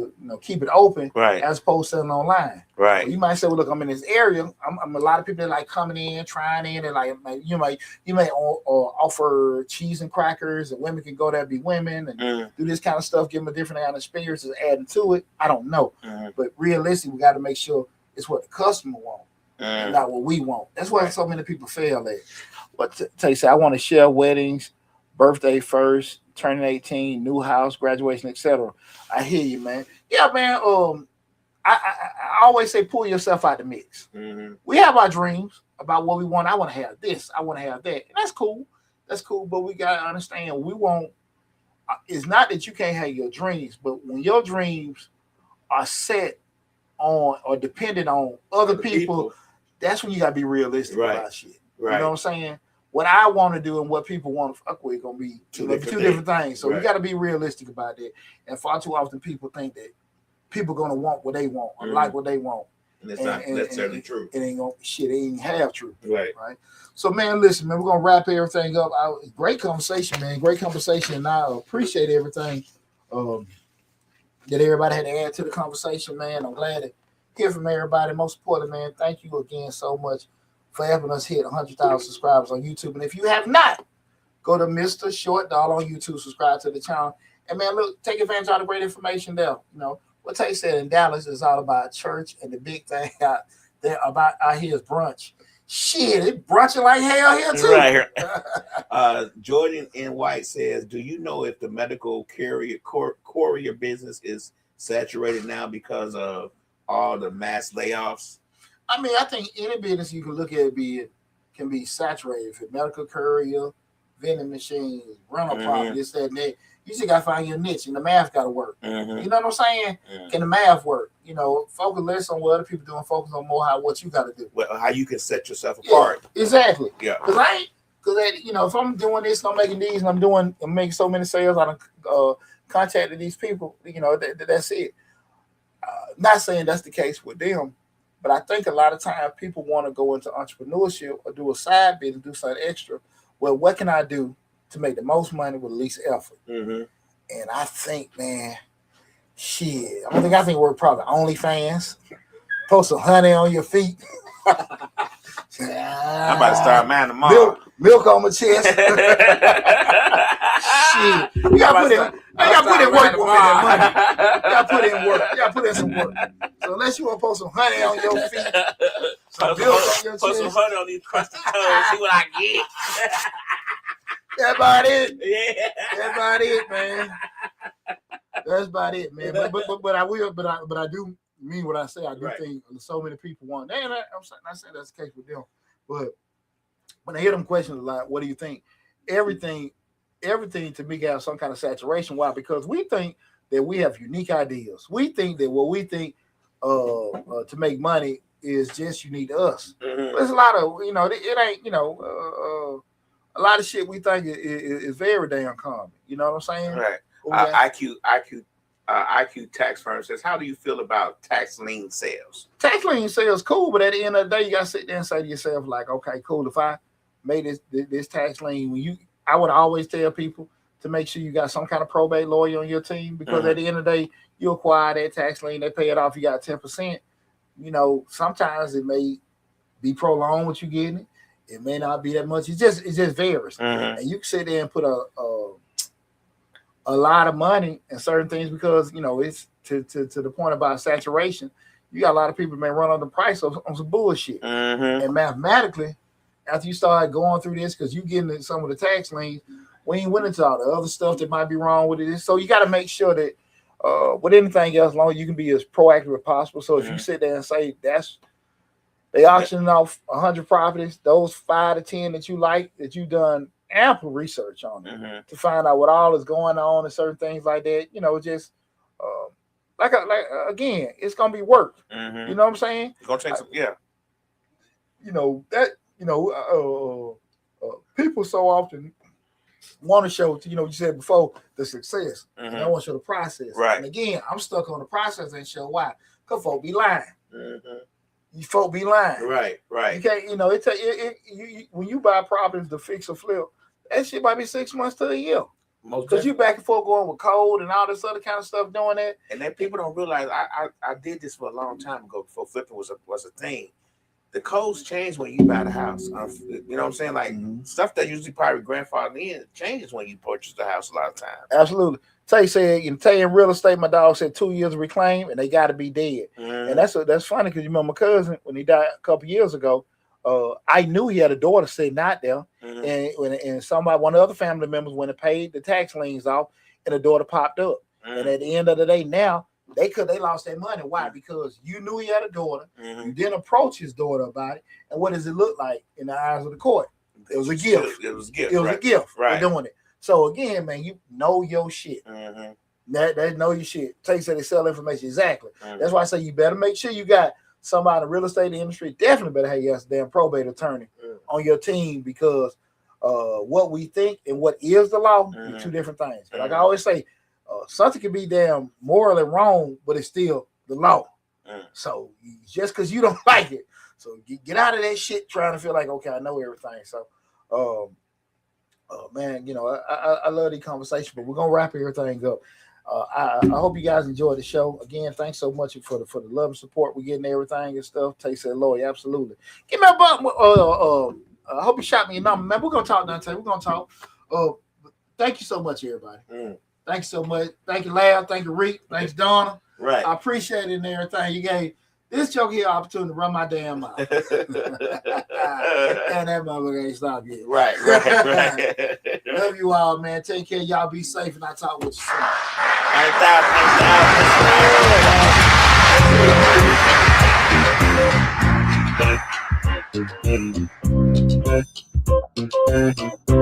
S1: keep it open,
S2: right,
S1: as opposed to selling online?
S2: Right.
S1: Well, you might say, well, look, I'm in this area. I'm a lot of people that like coming in, trying in, and like you may offer cheese and crackers, and women can go there, be women, and do this kind of stuff, give them a different kind of experiences, adding to it. I don't know, but realistically, we got to make sure it's what the customer wants, not what we want. That's why so many people fail at. But Tay say, I want to share weddings, birthday first, turning 18, new house, graduation, etc. I hear you, man. Yeah, man. I always say pull yourself out the mix. We have our dreams about what we want. I want to have this. I want to have that. And that's cool. That's cool. But we got to understand we want. It's not that you can't have your dreams, but when your dreams are set on or dependent on other people, that's when you got to be realistic about shit. Right. You know what I'm saying? What I want to do and what people want to fuck with going to be two different things. So we got to be realistic about that. And far too often people think that people going to want what they want or like what they want.
S2: And it's not necessarily true.
S1: It ain't going it ain't half true.
S2: Right.
S1: So, man, listen, man, we're going to wrap everything up. Great conversation, man. Great conversation. And I appreciate everything that everybody had to add to the conversation, man. I'm glad to hear from everybody. Most importantly, man, thank you again so much for helping us hit 100,000 subscribers on YouTube. And if you have not, go to Mr. Short Dollar on YouTube, subscribe to the channel. And, man, look, take advantage of all the great information there. You know, what Tay said in Dallas is all about church, and the big thing out there about out here is brunch. Shit, it brunching like hell here, too.
S2: Right here. Jordan N. White says, do you know if the medical courier business is saturated now because of all the mass layoffs?
S1: I mean, I think any business you can look at can be saturated. If it's medical courier, vending machines, rental property, this, that, and that. You just gotta find your niche, and the math gotta work. You know what I'm saying? Can the math work? You know, focus less on what other people doing, focus on more what you gotta do.
S2: Well, how you can set yourself apart.
S1: Exactly.
S2: Yeah.
S1: Because you know, if I'm doing this, I'm making these, and I'm making so many sales, I contacted these people. You know, that's it. Not saying that's the case with them, but I think a lot of times people want to go into entrepreneurship or do a side business, do something extra. Well, what can I do to make the most money with the least effort? And I think, man, shit. I think we're probably OnlyFans. Post some honey on your feet.
S2: I'm about to start mine tomorrow.
S1: Milk on my chest. Shit. You gotta put in work to make that money. You gotta put in work. You gotta put in some work. So unless you want to post some honey on your feet, some milk on your chest.
S2: Put some honey on these crusty toes, see what I get.
S1: That's about it.
S2: Yeah.
S1: That's about it, man. That's about it, man. But I do mean what I say. I do think so many people want. And I'm not saying that's the case with them, but when I hear them questions a lot, what do you think? Everything to me got some kind of saturation. Why? Because we think that we have unique ideas. We think that what we think to make money is just unique to us. But there's a lot of, you know, it ain't, you know, a lot of shit we think is very damn common. You know what I'm saying?
S2: Right. IQ tax firm says, how do you feel about tax lien sales?
S1: Tax lien sales cool, but at the end of the day, you gotta sit there and say to yourself, like, okay, cool. If I made this tax lien, I would always tell people to make sure you got some kind of probate lawyer on your team, because at the end of the day, you acquire that tax lien, they pay it off, you got 10%. You know, sometimes it may be prolonged what you getting it. It may not be that much. It just varies. And you can sit there and put a lot of money in certain things, because, you know, it's to the point about saturation. You got a lot of people may run on the price on some bullshit. And mathematically, after you start going through this, because you getting some of the tax liens, we ain't went into all the other stuff that might be wrong with it. So you got to make sure that with anything else, long you can be as proactive as possible. So if you sit there and say they auctioning off 100 properties, those 5 to 10 that you like, that you done ample research on it to find out what all is going on and certain things like that. You know, just again, it's gonna be work. You know what I'm saying?
S2: It's gonna take some, You
S1: know that. You know, people so often want to show, you know, you said before, the success. And I want to show the process.
S2: Right.
S1: And again, I'm stuck on the process and show why. Because folk be lying. You folk be lying.
S2: Right.
S1: You can't, you know, when you buy properties to fix or flip, that shit might be 6 months to a year. Because you back and forth going with code and all this other kind of stuff doing that.
S2: And then people don't realize I did this for a long time ago before flipping was a thing. The codes change when you buy the house. You know what I'm saying? Like stuff that usually probably grandfathered in changes when you purchase the house a lot of times.
S1: Absolutely. Tay said, in real estate, my dog said 2 years of reclaim and they got to be dead. And that's funny, because you remember my cousin, when he died a couple years ago, I knew he had a daughter sitting out there, and one of the other family members went and paid the tax liens off, and the daughter popped up. And at the end of the day, now they lost their money. Why? Because you knew he had a daughter. You didn't approach his daughter about it. And what does it look like in the eyes of the court? It was a gift.
S2: It was a gift.
S1: It was a gift for
S2: Right.
S1: doing it. So again, man, you know your shit. That know your shit. Tay said they sell information. Exactly. That's why I say you better make sure you got somebody in the real estate industry. Definitely better have your damn probate attorney on your team, because what we think and what is the law are two different things. Like I always say, something can be damn morally wrong, but it's still the law. So just because you don't like it, so get out of that shit trying to feel like, okay, I know everything. So, man, you know, I love these conversations, but we're gonna wrap everything up. I hope you guys enjoyed the show. Again, thanks so much for the love and support we're getting, everything and stuff. Tay said, Lord, absolutely. Give me a button. I hope you shot me a number, man. We're gonna talk, Deonte. We're gonna talk. Thank you so much, everybody. Thank you so much. Thank you, Lab. Thank you, Reek. Thanks, Donna.
S2: Right.
S1: I appreciate it and everything. You gave this joke here opportunity to run my damn mouth. And that motherfucker ain't stopped yet.
S2: Right.
S1: Love you all, man. Take care. Y'all be safe, and I'll talk with you soon.
S2: Thanks out.